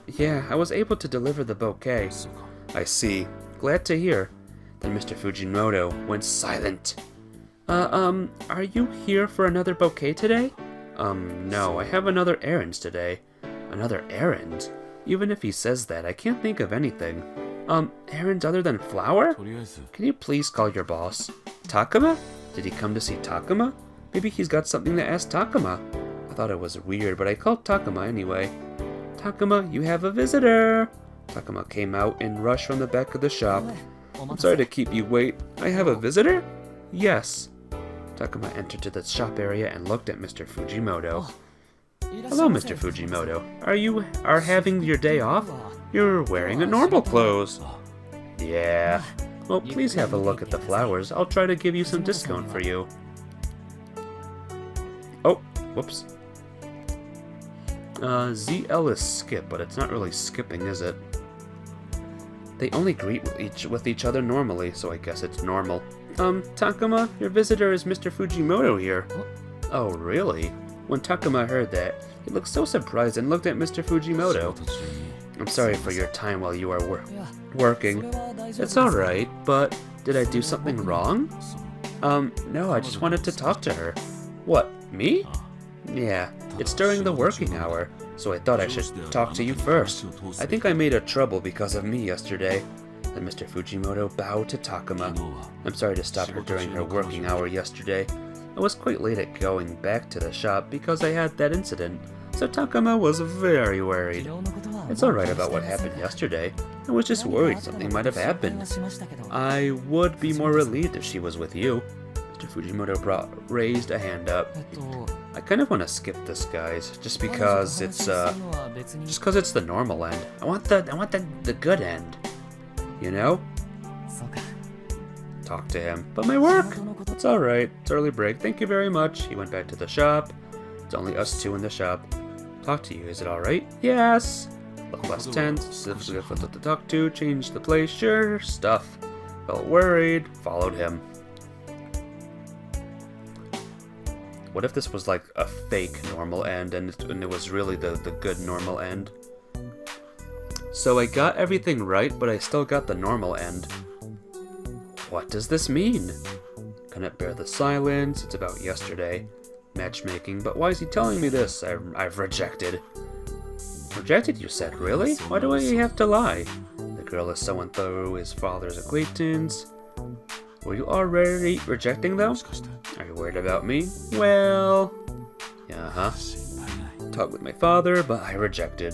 A: Yeah, I was able to deliver the bouquet. I see. Glad to hear. Then Mr. Fujimoto went silent. Are you here for another bouquet today? No, I have another errand today. Another errand? Even if he says that, I can't think of anything. Errands other than flour? Can you please call your boss? Takuma? Did he come to see Takuma? Maybe he's got something to ask Takuma. I thought it was weird, but I called Takuma anyway. Takuma, you have a visitor! Takuma came out and rushed from the back of the shop. I'm sorry to keep you wait. I have a visitor? Yes. Takuma entered to the shop area and looked at Mr. Fujimoto. Hello, Mr. Fujimoto. You having your day off? You're wearing a normal clothes. Yeah. Well, please have a look at the flowers. I'll try to give you some discount for you. Oh, whoops. ZL is skip, but it's not really skipping, is it? They only greet with each other normally, so I guess it's normal. Takuma, your visitor is Mr. Fujimoto here. Oh, really? When Takuma heard that, he looked so surprised and looked at Mr. Fujimoto. I'm sorry for your time while you are working. It's alright, but did I do something wrong? No, I just wanted to talk to her. What, me? Yeah, it's during the working hour, so I thought I should talk to you first. I think I made her trouble because of me yesterday. Then Mr. Fujimoto bowed to Takuma. I'm sorry to stop her during her working hour yesterday. I was quite late at going back to the shop because I had that incident, so Takuma was very worried. It's alright about what happened yesterday. I was just worried something might have happened. I would be more relieved if she was with you. Mr. Fujimoto raised a hand up. I kind of want to skip this, guys, just because it's the normal end. I want the good end. You know? Talk to him. But my work! It's alright. It's early break. Thank you very much. He went back to the shop. It's only us two in the shop. Talk to you. Is it alright? Yes! Look less tense. Difficult to talk to. Change the place. Sure. Stuff. Felt worried. Followed him. What if this was like a fake normal end and it was really the good normal end? So I got everything right, but I still got the normal end. What does this mean? Couldn't bear the silence. It's about yesterday. Matchmaking, but why is he telling me this? I've rejected. Rejected, you said? Really? Why do I have to lie? The girl is so and through his father's acquaintance. Were you already rejecting though? Are you worried about me? Well, yeah, talked with my father, but I rejected.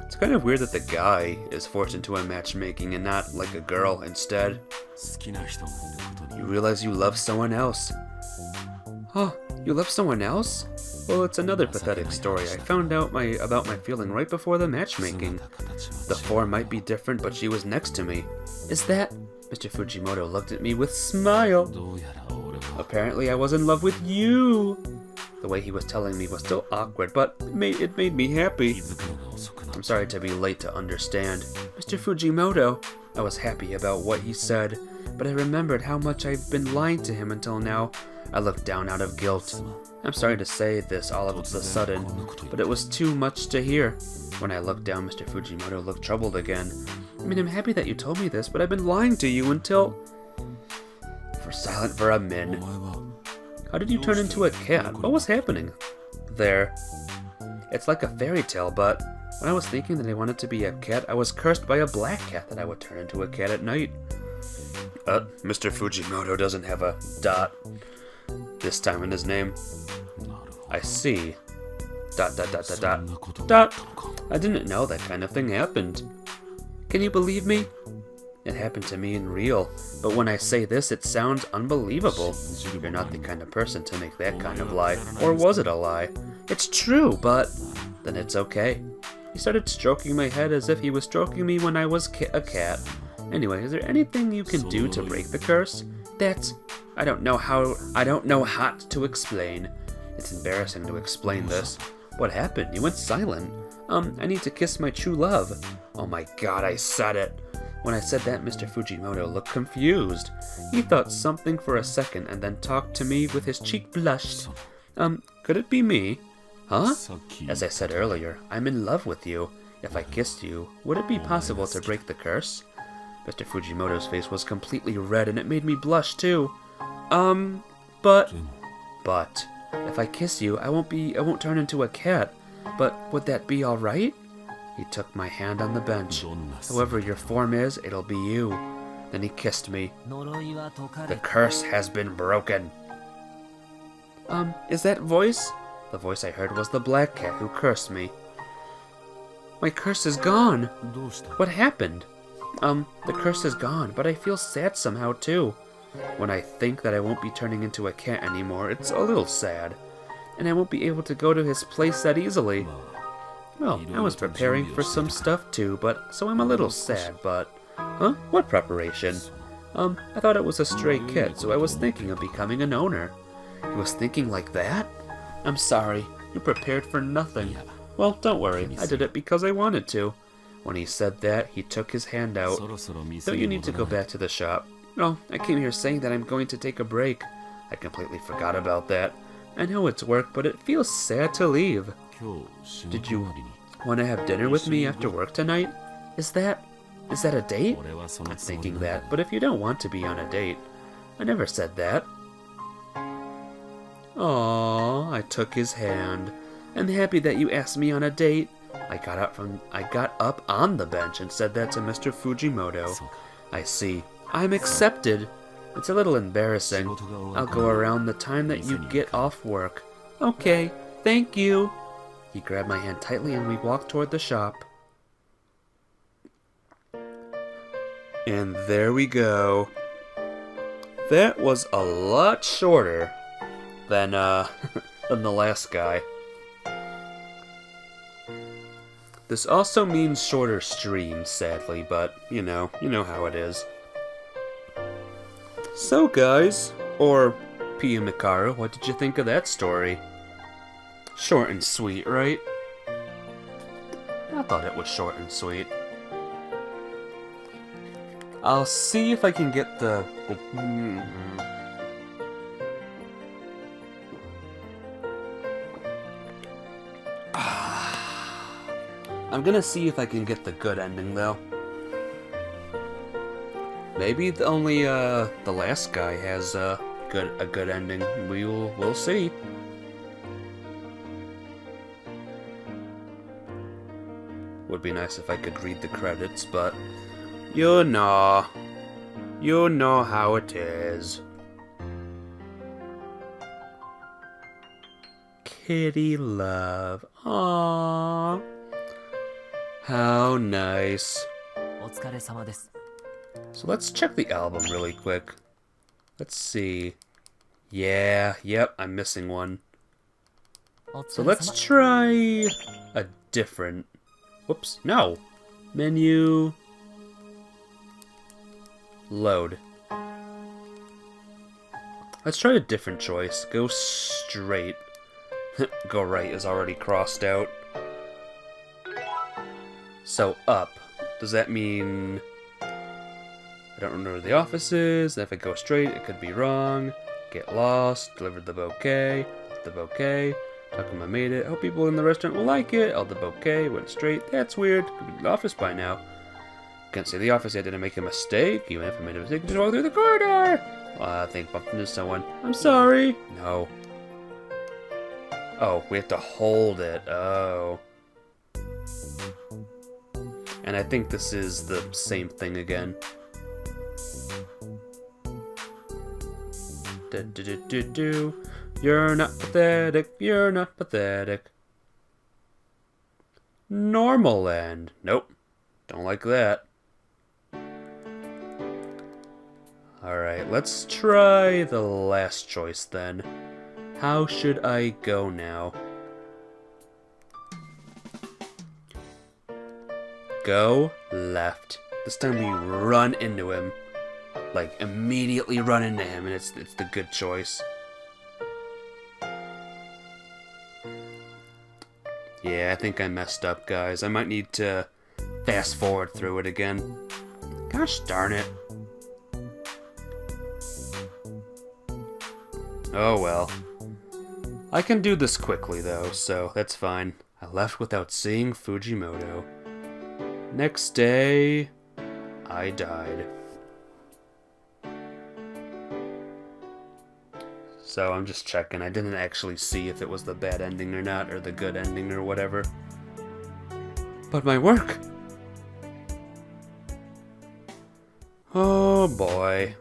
A: It's kind of weird that the guy is forced into a matchmaking and not like a girl instead. You realize you love someone else. Huh, you love someone else? Well, it's another pathetic story. I found out about my feeling right before the matchmaking. The form might be different, but she was next to me. Is that... Mr. Fujimoto looked at me with smile. Apparently I was in love with you. The way he was telling me was still awkward, but it made me happy. I'm sorry to be late to understand. Mr. Fujimoto, I was happy about what he said, but I remembered how much I've been lying to him until now. I looked down out of guilt. I'm sorry to say this all of a sudden, but it was too much to hear. When I looked down, Mr. Fujimoto looked troubled again. I mean, I'm happy that you told me this, but I've been lying to you until... We're silent for a minute. How did you turn into a cat? What was happening there? It's like a fairy tale, but when I was thinking that I wanted to be a cat, I was cursed by a black cat that I would turn into a cat at night. Mr. Fujimoto doesn't have a dot this time in his name. I see. Dot. I didn't know that kind of thing happened. Can you believe me? It happened to me in real, but when I say this, it sounds unbelievable. You're not the kind of person to make that kind of lie. Or was it a lie? It's true, but... Then it's okay. He started stroking my head as if he was stroking me when I was a cat. Anyway, is there anything you can do to break the curse? I don't know how to explain. It's embarrassing to explain this. What happened? You went silent. I need to kiss my true love. Oh my god, I said it. When I said that, Mr. Fujimoto looked confused. He thought something for a second and then talked to me with his cheek blushed. Could it be me? Huh? As I said earlier, I'm in love with you. If I kissed you, would it be possible to break the curse? Mr. Fujimoto's face was completely red and it made me blush too. But if I kiss you, I won't turn into a cat. But would that be alright? He took my hand on the bench. However your form is, it'll be you. Then he kissed me. The curse has been broken. Is that voice? The voice I heard was the black cat who cursed me. My curse is gone. What happened? The curse is gone, but I feel sad somehow too. When I think that I won't be turning into a cat anymore, it's a little sad. And I won't be able to go to his place that easily. Well, I was preparing for some stuff too, so I'm a little sad, but... Huh? What preparation? I thought it was a stray kid, so I was thinking of becoming an owner. You was thinking like that? I'm sorry, you prepared for nothing. Well, don't worry, I did it because I wanted to. When he said that, he took his hand out. Don't you need to go back to the shop? No, I came here saying that I'm going to take a break. I completely forgot about that. I know it's work, but it feels sad to leave. Did you want to have dinner with me after work tonight? Is that a date? I'm thinking that, but if you don't want to be on a date, I never said that. Aww, I took his hand. I'm happy that you asked me on a date. I got up on the bench and said that to Mr. Fujimoto. I see. I'm accepted. It's a little embarrassing. I'll go around the time that you get off work. Okay, thank you. He grabbed my hand tightly and we walked toward the shop. And there we go. That was a lot shorter than than the last guy. This also means shorter streams, sadly, but you know how it is. So guys, or Pia Mikaru, what did you think of that story? Short and sweet, right? I thought it was short and sweet. I'll see if I can get the I'm gonna see if I can get the good ending though. Maybe only the last guy has a good ending. We'll see. Would be nice if I could read the credits, but you know how it is. Kitty love. Aww. How nice.
B: お疲れ様です。
A: So let's check the album really quick. Let's see. Yeah, yep, I'm missing one.
B: お
A: So
B: 疲れ
A: let's
B: 様。
A: try a different... Whoops, no. Menu. Load. Let's try a different choice. Go straight. Go right is already crossed out. So up. Does that mean... I don't remember where the office is. If I go straight, it could be wrong. Get lost. Delivered the bouquet. Left the bouquet. Takuma made it. Hope people in the restaurant will like it. Held the bouquet. Went straight. That's weird. Could be the office by now. Can't say the office yet. Did I make a mistake? Even if I made a mistake, just walk through the corridor. I think bumped into someone. I'm sorry. No. Oh, we have to hold it. Oh. And I think this is the same thing again. Do. You're not pathetic. You're not pathetic. Normal end. Nope. Don't like that. Alright, let's try the last choice then. How should I go now? Go left. This time we run into him. Like, immediately run into him, and it's the good choice. Yeah, I think I messed up, guys. I might need to fast forward through it again. Gosh darn it. Oh well. I can do this quickly though, so that's fine. I left without seeing Fujimoto. Next day, I died. So I'm just checking. I didn't actually see if it was the bad ending or not, or the good ending or whatever. But my work! Oh boy.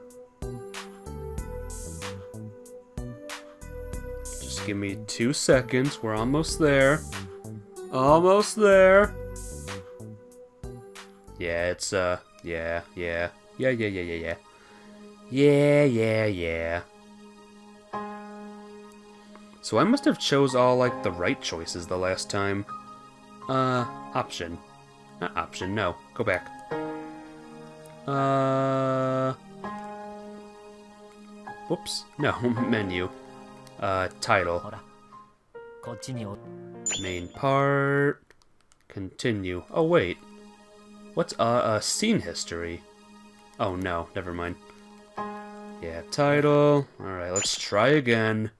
A: Just give me 2 seconds. We're almost there. Almost there. Yeah, it's, yeah. So I must have chose all, like, the right choices the last time. Option. Not option, no. Go back. Whoops. No, menu. Title.
B: ほら、こっちにお
A: Main part. Continue. Oh, wait. What's, scene history? Oh, no. Never mind. Yeah, title. Alright, let's try again.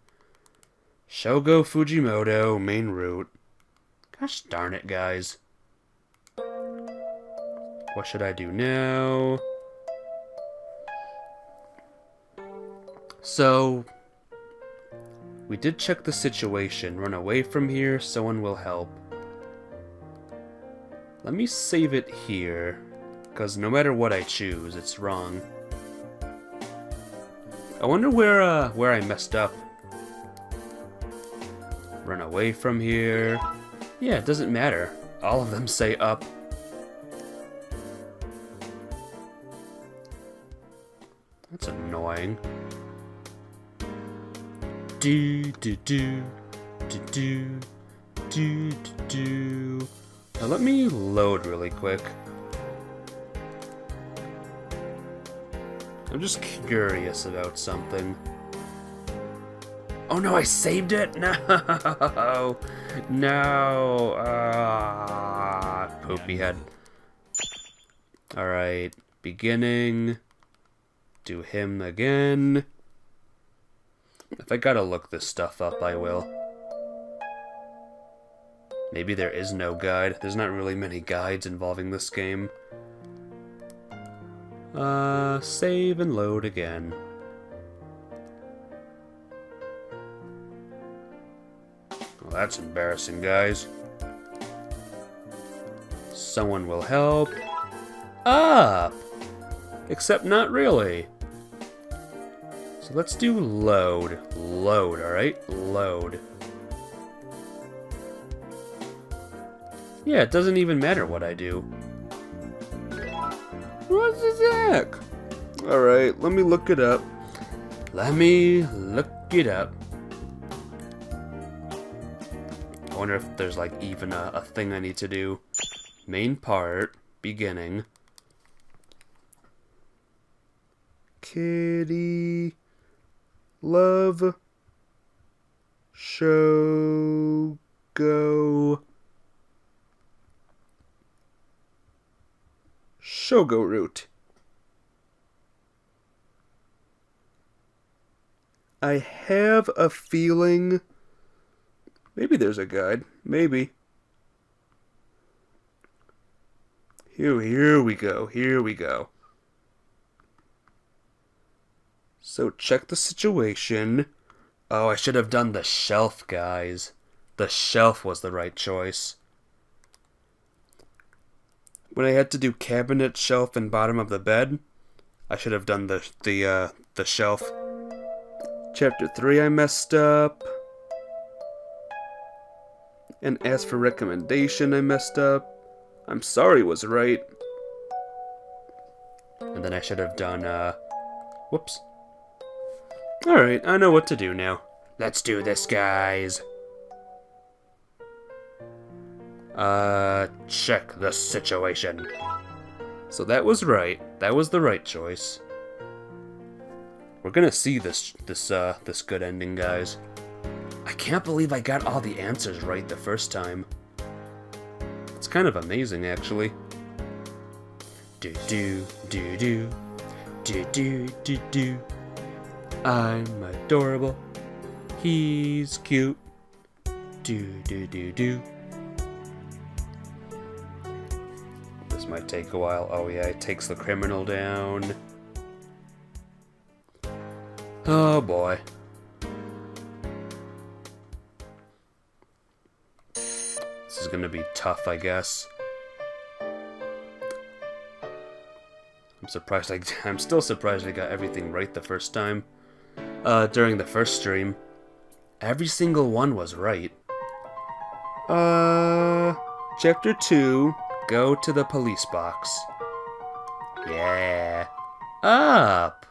A: Shogo Fujimoto, main route. Gosh darn it, guys. What should I do now? So, we did check the situation. Run away from here, someone will help. Let me save it here, because no matter what I choose, it's wrong. I wonder where I messed up. Run away from here. Yeah, it doesn't matter. All of them say up. That's annoying. Now let me load really quick. I'm just curious about something. Oh no, I saved it? No! No! Poopy head. Alright, beginning. Do him again. If I gotta look this stuff up, I will. Maybe there is no guide. There's not really many guides involving this game. Save and load again. Well, that's embarrassing, guys. Someone will help. Up! Except not really. So let's do load. Load, alright? Load. Yeah, it doesn't even matter what I do. What the heck? Alright, let me look it up. Let me look it up. I wonder if there's like even a thing I need to do. Main part, beginning. Kitty, love, show, go. Shogo route. I have a feeling. Maybe there's a guide. Maybe. Here we go. Here we go. So check the situation. Oh, I should have done the shelf, guys. The shelf was the right choice. When I had to do cabinet, shelf, and bottom of the bed, I should have done the shelf. Chapter 3 I messed up. And as for recommendation, I messed up. I'm sorry was right. And then I should have done, whoops. Alright, I know what to do now. Let's do this, guys. Check the situation. So that was right. That was the right choice. We're gonna see this good ending, guys. I can't believe I got all the answers right the first time. It's kind of amazing, actually. Do do do do do do do do. I'm adorable. He's cute. Do do do do. This might take a while. Oh yeah, it takes the criminal down. Oh boy. This is gonna be tough, I guess. I'm still surprised I got everything right the first time. During the first stream. Every single one was right. Chapter 2, go to the police box. Yeah. Up!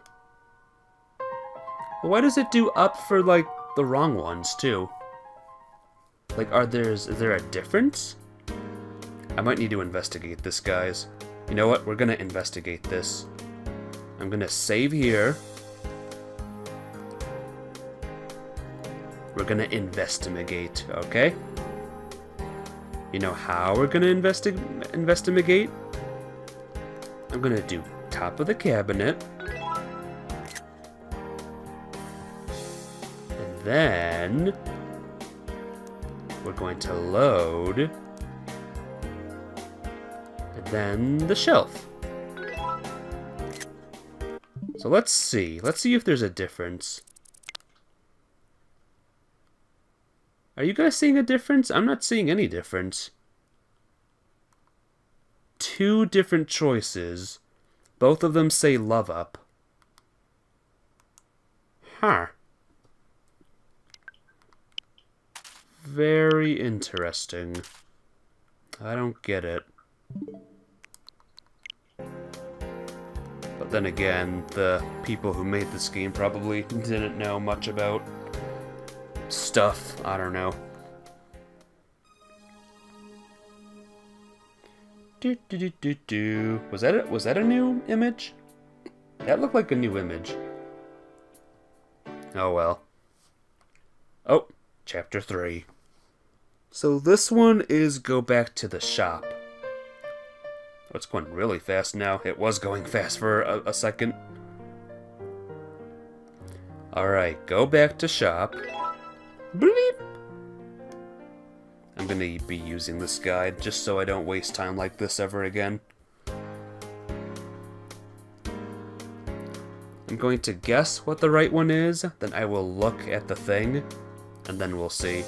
A: Why does it do up for, like, the wrong ones, too? Like, is there a difference? I might need to investigate this, guys. You know what? We're gonna investigate this. I'm gonna save here. We're gonna investigate, okay? You know how we're gonna investigate? I'm gonna do top of the cabinet. And then we're going to load. And then the shelf. So let's see. Let's see if there's a difference. Are you guys seeing a difference? I'm not seeing any difference. 2 different choices. Both of them say love up. Huh. Very interesting. I don't get it. But then again, the people who made this game probably didn't know much about stuff. I don't know. Was that it? Was that a new image? That looked like a new image. Oh well. Oh, chapter 3. So this one is go back to the shop. Oh, it's going really fast now. It was going fast for a second. Alright, go back to shop. Bleep! I'm gonna be using this guide just so I don't waste time like this ever again. I'm going to guess what the right one is, then I will look at the thing, and then we'll see.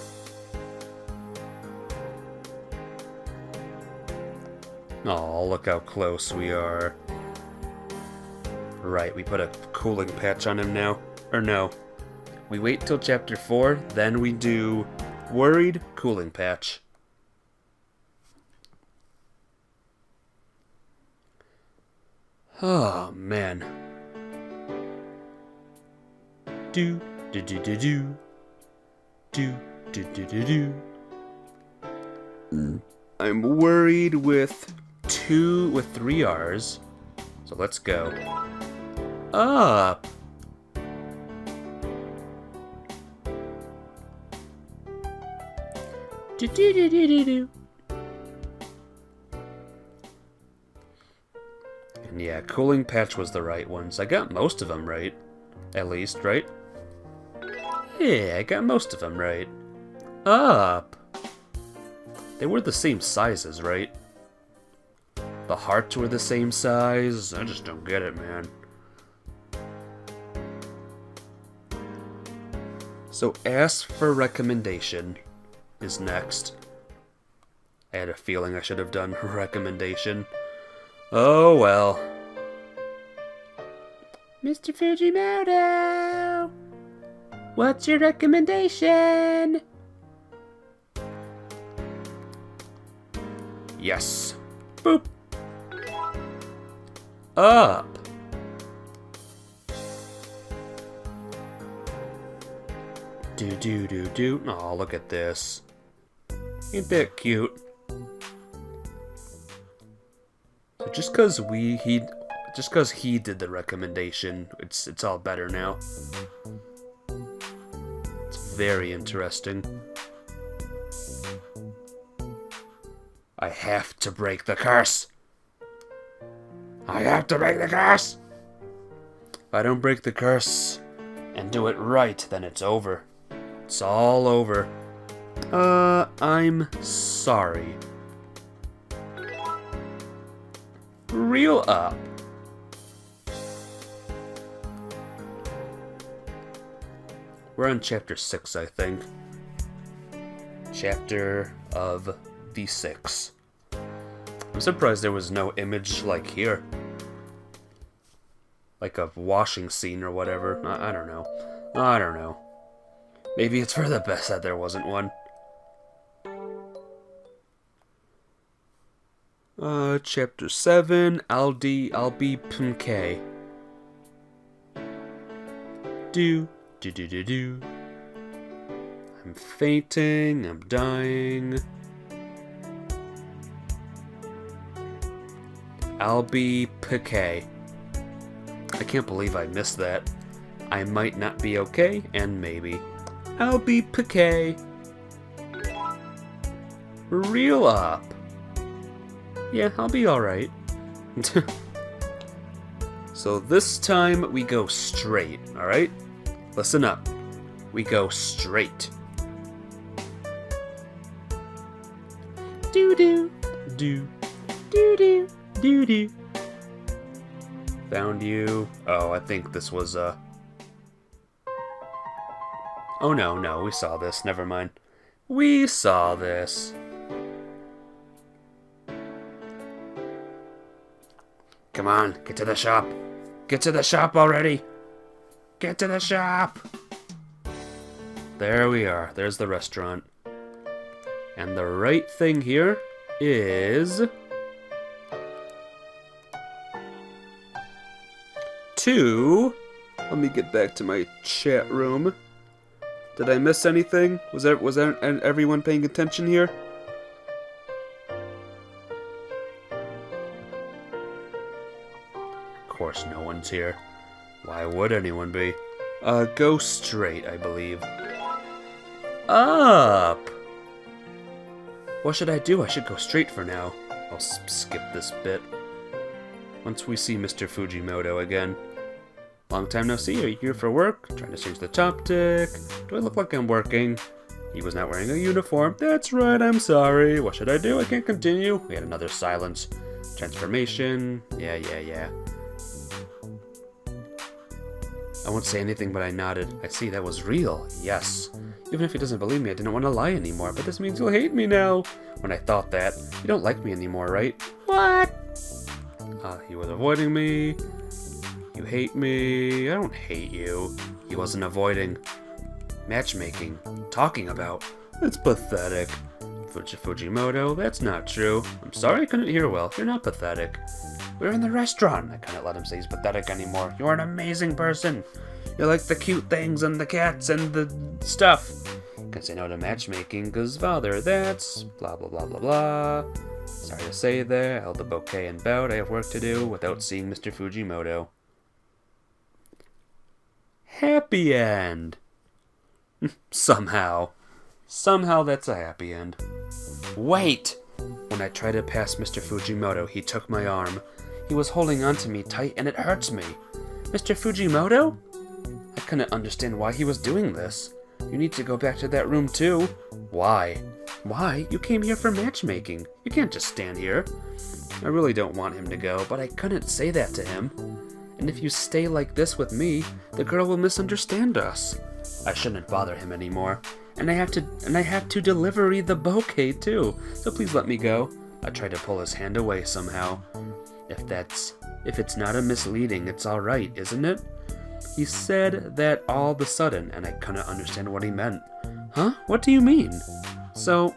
A: Oh, look how close we are. Right, we put a cooling patch on him now. Or no. We wait till chapter 4, then we do worried cooling patch. Oh, man. Do, do, do, do, do. Do, do, do, do, do. I'm worried with 3 R's. So let's go. Up. Do, do, do, do, do, do. And yeah, cooling patch was the right ones. I got most of them right. At least, right? Yeah, I got most of them right. Up. They were the same sizes, right? The hearts were the same size. I just don't get it, man. So ask for recommendation is next. I had a feeling I should have done recommendation. Oh well. Mr. Fujimoto! What's your recommendation? Yes. Boop. Up. Do do do do. Oh, look at this. Ain't that cute? So just cause he did the recommendation, it's all better now. It's very interesting. I have to break the curse. I have to break the curse. If I don't break the curse and do it right, then it's over. It's all over. I'm sorry. Reel up. We're on chapter 6, I think. Chapter of the 6. I'm surprised there was no image like here. Like a washing scene or whatever. I don't know. I don't know. Maybe it's for the best that there wasn't one. Chapter 7, I'll be PMK. Do, do, do, do, do. I'm fainting, I'm dying. I'll be PK. I can't believe I missed that. I might not be okay, and maybe. I'll be PK. Reel up. Yeah, I'll be alright. So this time we go straight, alright? Listen up. We go straight. Do-do, do, do-do, do-do. Found you. Oh, I think this was, Oh, no, we saw this. Never mind. We saw this. Come on, get to the shop. Get to the shop already. Get to the shop. There we are. There's the restaurant. And the right thing here is to... Let me get back to my chat room. Did I miss anything? Was everyone paying attention here? Of course no one's here. Why would anyone be? Go straight, I believe. Up! What should I do? I should go straight for now. I'll skip this bit. Once we see Mr. Fujimoto again. Long time no see. Are you here for work? Trying to change the topic. Do I look like I'm working? He was not wearing a uniform. That's right, I'm sorry. What should I do? I can't continue. We had another silence. Transformation. Yeah. I won't say anything, but I nodded. I see, that was real. Yes. Even if he doesn't believe me, I didn't want to lie anymore, but this means you'll hate me now. When I thought that, you don't like me anymore, right? What? He was avoiding me. You hate me. I don't hate you. He wasn't avoiding. Matchmaking. Talking about. It's pathetic. Fujimoto, that's not true. I'm sorry I couldn't hear well. You're not pathetic. We're in the restaurant. I couldn't let him say he's pathetic anymore. You're an amazing person. You like the cute things and the cats and the stuff. Can say no to matchmaking, cause father, that's blah blah blah blah blah. Sorry to say there, I held the bouquet and bowed. I have work to do without seeing Mr. Fujimoto. Happy end. Somehow that's a happy end. Wait! When I tried to pass Mr. Fujimoto, he took my arm. He was holding on to me tight and it hurts me. Mr. Fujimoto? I couldn't understand why he was doing this. You need to go back to that room too. Why? Why? You came here for matchmaking. You can't just stand here. I really don't want him to go, but I couldn't say that to him. And if you stay like this with me, the girl will misunderstand us. I shouldn't bother him anymore. And I have to deliver the bouquet too. So please let me go. I tried to pull his hand away somehow. If it's not a misleading, it's all right, isn't it? He said that all of a sudden, and I couldn't understand what he meant. Huh? What do you mean? So,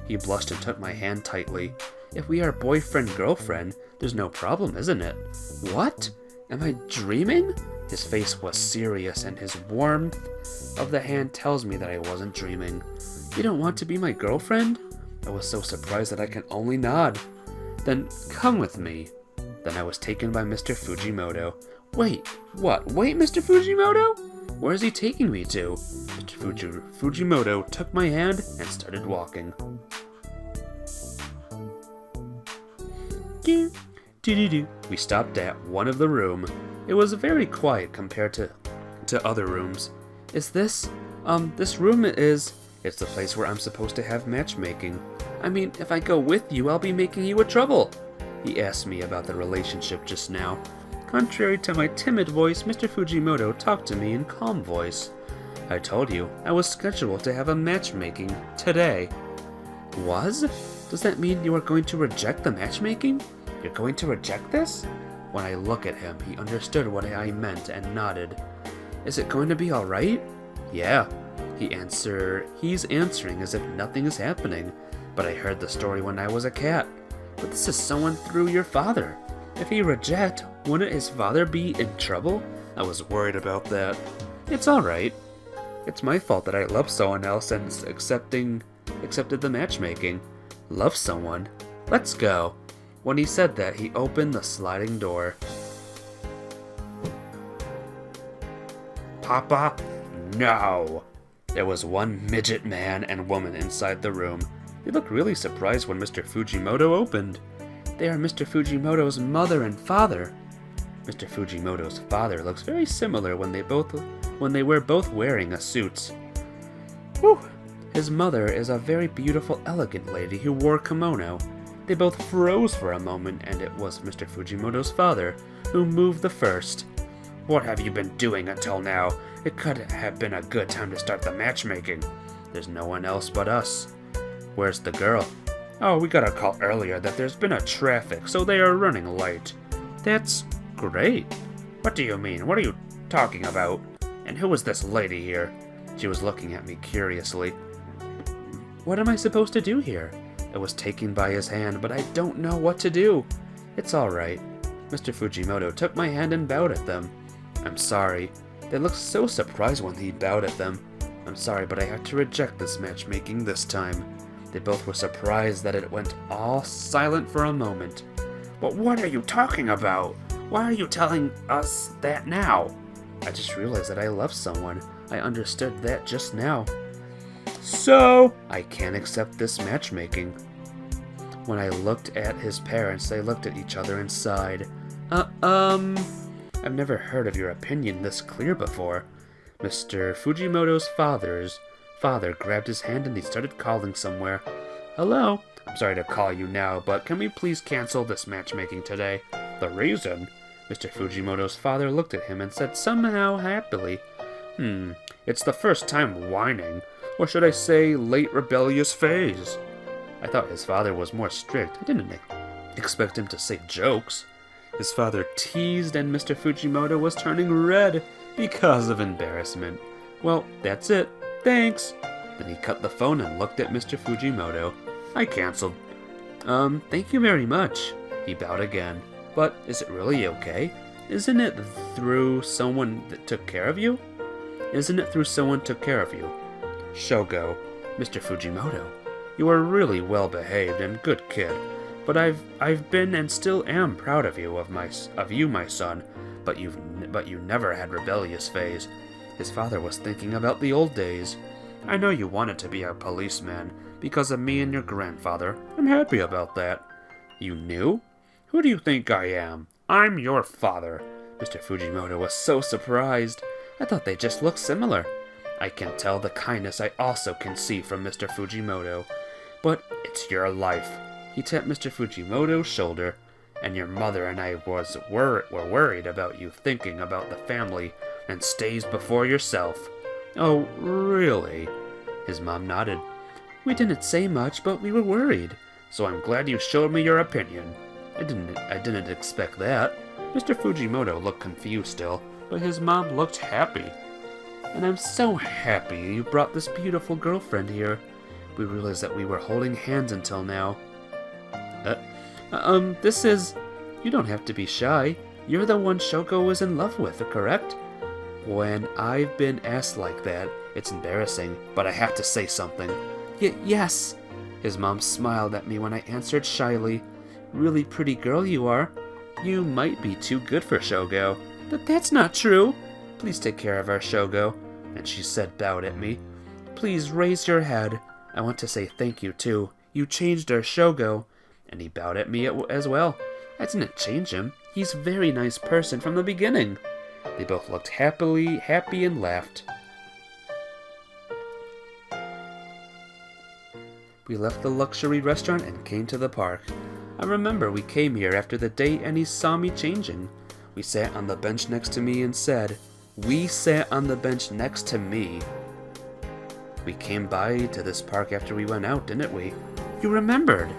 A: he blushed and took my hand tightly. If we are boyfriend-girlfriend, there's no problem, isn't it? What? Am I dreaming? His face was serious, and his warmth of the hand tells me that I wasn't dreaming. You don't want to be my girlfriend? I was so surprised that I can only nod. Then come with me. Then I was taken by Mr. Fujimoto. Wait, what? Wait, Mr. Fujimoto? Where is he taking me to? Mr. Fujimoto took my hand and started walking. We stopped at one of the room. It was very quiet compared to other rooms. Is this? This room is... It's the place where I'm supposed to have matchmaking. I mean, if I go with you, I'll be making you a trouble. He asked me about the relationship just now. Contrary to my timid voice, Mr. Fujimoto talked to me in calm voice. I told you, I was scheduled to have a matchmaking today. Was? Does that mean you are going to reject the matchmaking? You're going to reject this? When I look at him, he understood what I meant and nodded. Is it going to be alright? Yeah. He's answering as if nothing is happening. But I heard the story when I was a cat. But this is someone through your father. If he reject, wouldn't his father be in trouble? I was worried about that. It's alright. It's my fault that I love someone else and accepted the matchmaking. Love someone? Let's go. When he said that, he opened the sliding door. Papa? No! There was one midget man and woman inside the room. They looked really surprised when Mr. Fujimoto opened. They are Mr. Fujimoto's mother and father. Mr. Fujimoto's father looks very similar when they were both wearing a suit. Whew. His mother is a very beautiful, elegant lady who wore kimono. They both froze for a moment, and it was Mr. Fujimoto's father who moved the first. What have you been doing until now? It could have been a good time to start the matchmaking. There's no one else but us. Where's the girl? Oh, we got a call earlier that there's been a traffic, so they are running late. That's great. What do you mean? What are you talking about? And who is this lady here? She was looking at me curiously. What am I supposed to do here? I was taken by his hand, but I don't know what to do. It's alright. Mr. Fujimoto took my hand and bowed at them. I'm sorry. They looked so surprised when he bowed at them. I'm sorry, but I have to reject this matchmaking this time. They both were surprised that it went all silent for a moment. But what are you talking about? Why are you telling us that now? I just realized that I love someone. I understood that just now. So, I can't accept this matchmaking. When I looked at his parents, they looked at each other and sighed. I've never heard of your opinion this clear before. Mr. Fujimoto's father grabbed his hand and he started calling somewhere. Hello? I'm sorry to call you now, but can we please cancel this matchmaking today? The reason? Mr. Fujimoto's father looked at him and said somehow happily, It's the first time whining, or should I say late rebellious phase. I thought his father was more strict. I didn't expect him to say jokes. His father teased and Mr. Fujimoto was turning red because of embarrassment. Well, that's it. Thanks. Then he cut the phone and looked at Mr. Fujimoto. I canceled. Thank you very much. He bowed again. But is it really okay? Isn't it through someone that took care of you? Isn't it through someone took care of you? Shogo, Mr. Fujimoto, you are really well behaved and good kid. But I've been and still am proud of you, my son. But you never had rebellious phase. His father was thinking about the old days. I know you wanted to be a policeman because of me and your grandfather. I'm happy about that. You knew? Who do you think I am? I'm your father. Mr. Fujimoto was so surprised. I thought they just looked similar. I can tell the kindness I also can see from Mr. Fujimoto. But it's your life. He tapped Mr. Fujimoto's shoulder. And your mother and I were worried about you thinking about the family and stays before yourself. Oh, really? His mom nodded. We didn't say much, but we were worried. So I'm glad you showed me your opinion. I didn't expect that. Mr. Fujimoto looked confused still, but his mom looked happy. And I'm so happy you brought this beautiful girlfriend here. We realized that we were holding hands until now. This is... You don't have to be shy. You're the one Shoko was in love with, correct? When I've been asked like that, it's embarrassing, but I have to say something. Yes. His mom smiled at me when I answered shyly. Really pretty girl you are. You might be too good for Shogo. But that's not true. Please take care of our Shogo. And she said, bowed at me. Please raise your head. I want to say thank you too. You changed our Shogo. And he bowed at me as well. I didn't change him. He's a very nice person from the beginning. They both looked happy and laughed. We left the luxury restaurant and came to the park. I remember we came here after the date and he saw me changing. We sat on the bench next to me and said, We sat on the bench next to me. We came by to this park after we went out, didn't we? You remembered.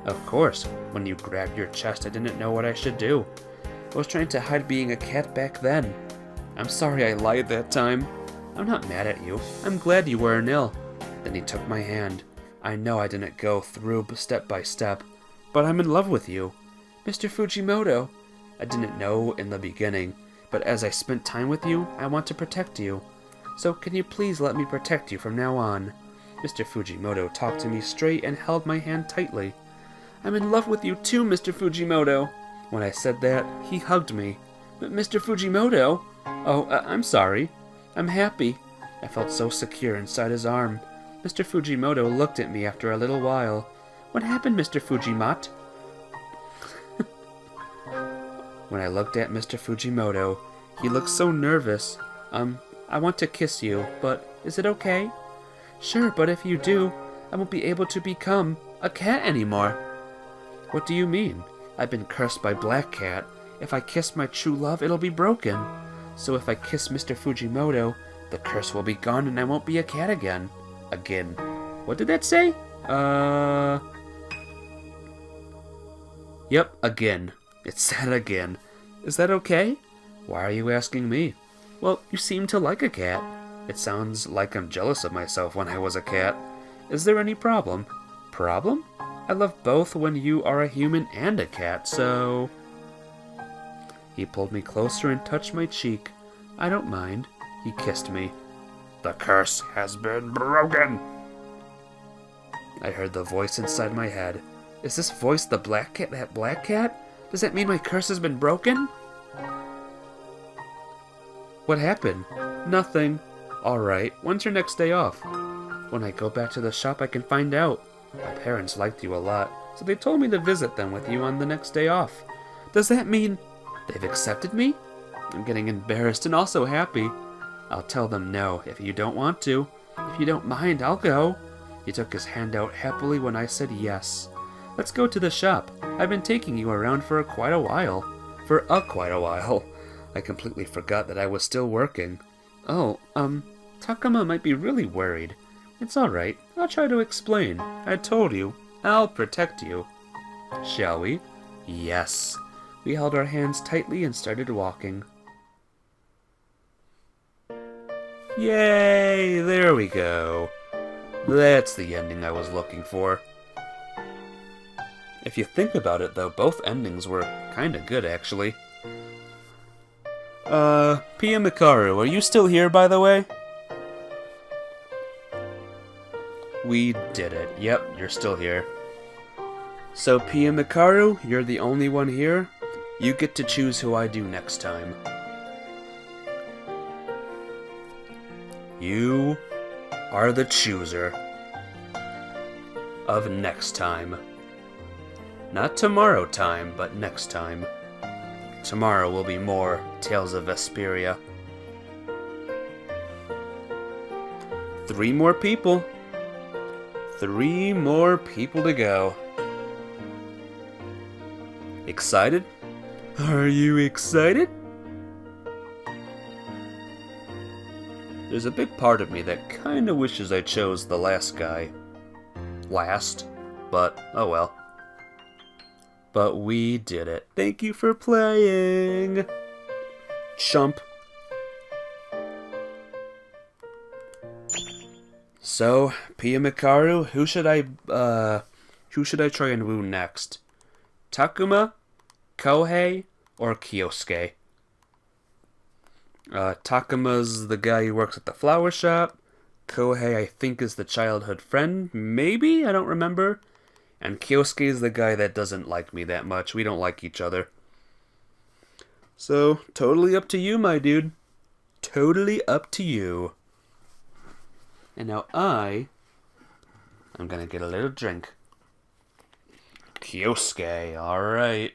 A: Of course. When you grabbed your chest, I didn't know what I should do. I was trying to hide being a cat back then. I'm sorry I lied that time. I'm not mad at you. I'm glad you weren't ill. Then he took my hand. I know I didn't go through step by step, but I'm in love with you. Mr. Fujimoto. I didn't know in the beginning, but as I spent time with you, I want to protect you. So can you please let me protect you from now on? Mr. Fujimoto talked to me straight and held my hand tightly. I'm in love with you too, Mr. Fujimoto. When I said that, he hugged me. But Mr. Fujimoto? Oh, I'm sorry. I'm happy. I felt so secure inside his arm. Mr. Fujimoto looked at me after a little while. What happened, Mr. Fujimat? When I looked at Mr. Fujimoto, he looked so nervous. I want to kiss you, but is it okay? Sure, but if you do, I won't be able to become a cat anymore. What do you mean? I've been cursed by Black Cat. If I kiss my true love, it'll be broken. So if I kiss Mr. Fujimoto, the curse will be gone and I won't be a cat again. Again. What did that say? Yep, again. It said again. Is that okay? Why are you asking me? Well, you seem to like a cat. It sounds like I'm jealous of myself when I was a cat. Is there any problem? Problem? I love both when you are a human and a cat, so... He pulled me closer and touched my cheek. I don't mind. He kissed me. The curse has been broken! I heard the voice inside my head. Is this voice the Black Cat, that Black Cat? Does that mean my curse has been broken? What happened? Nothing. Alright, when's your next day off? When I go back to the shop I can find out. My parents liked you a lot, so they told me to visit them with you on the next day off. Does that mean they've accepted me? I'm getting embarrassed and also happy. I'll tell them no if you don't want to. If you don't mind, I'll go. He took his hand out happily when I said yes. Let's go to the shop. I've been taking you around for quite a while. I completely forgot that I was still working. Oh, Takuma might be really worried. It's alright. I'll try to explain. I told you. I'll protect you. Shall we? Yes. We held our hands tightly and started walking. Yay! There we go. That's the ending I was looking for. If you think about it, though, both endings were kinda good, actually. Pia Mikaru, are you still here, by the way? We did it. Yep, you're still here. So, Pia Mikaru, you're the only one here. You get to choose who I do next time. You are the chooser of next time. Not tomorrow time, but next time. Tomorrow will be more Tales of Vesperia. 3 more people. 3 more people to go. Excited? Are you excited? There's a big part of me that kinda wishes I chose the last guy last, but oh well. But we did it. Thank you for playing, chump. So, Pia Mikaru, who should I try and woo next? Takuma, Kohei, or Kyosuke? Takuma's the guy who works at the flower shop. Kohei, I think, is the childhood friend. Maybe? I don't remember. And Kyosuke is the guy that doesn't like me that much. We don't like each other. So, totally up to you, my dude. Totally up to you. And now I'm gonna get a little drink. Kyosuke, alright.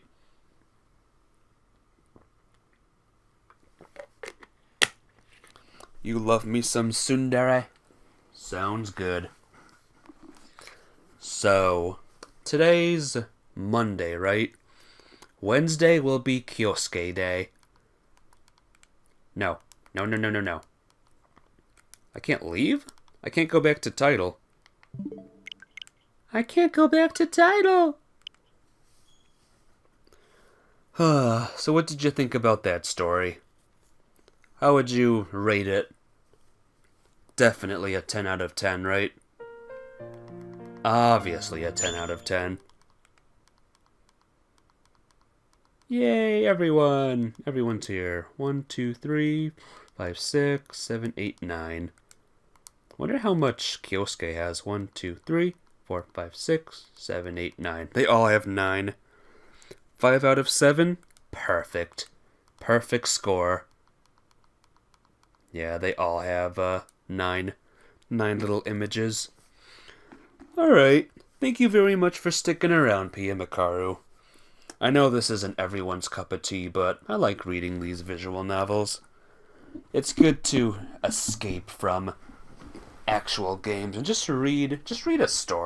A: You love me some tsundere? Sounds good. So, today's Monday, right? Wednesday will be Kyosuke Day. No. I can't leave? I can't go back to title. I can't go back to title! So what did you think about that story? How would you rate it? Definitely a 10 out of 10, right? Obviously a 10 out of 10. Yay, everyone! Everyone's here. 1, 2, 3, 5, 6, 7, 8, 9. Wonder how much Kyosuke has. 1, 2, 3, 4, 5, 6, 7, 8, 9. They all have 9. 5 out of 7? Perfect. Perfect score. Yeah, they all have 9 little images. Alright, thank you very much for sticking around, Pia Mikaru. I know this isn't everyone's cup of tea, but I like reading these visual novels. It's good to escape from actual games and just read a story.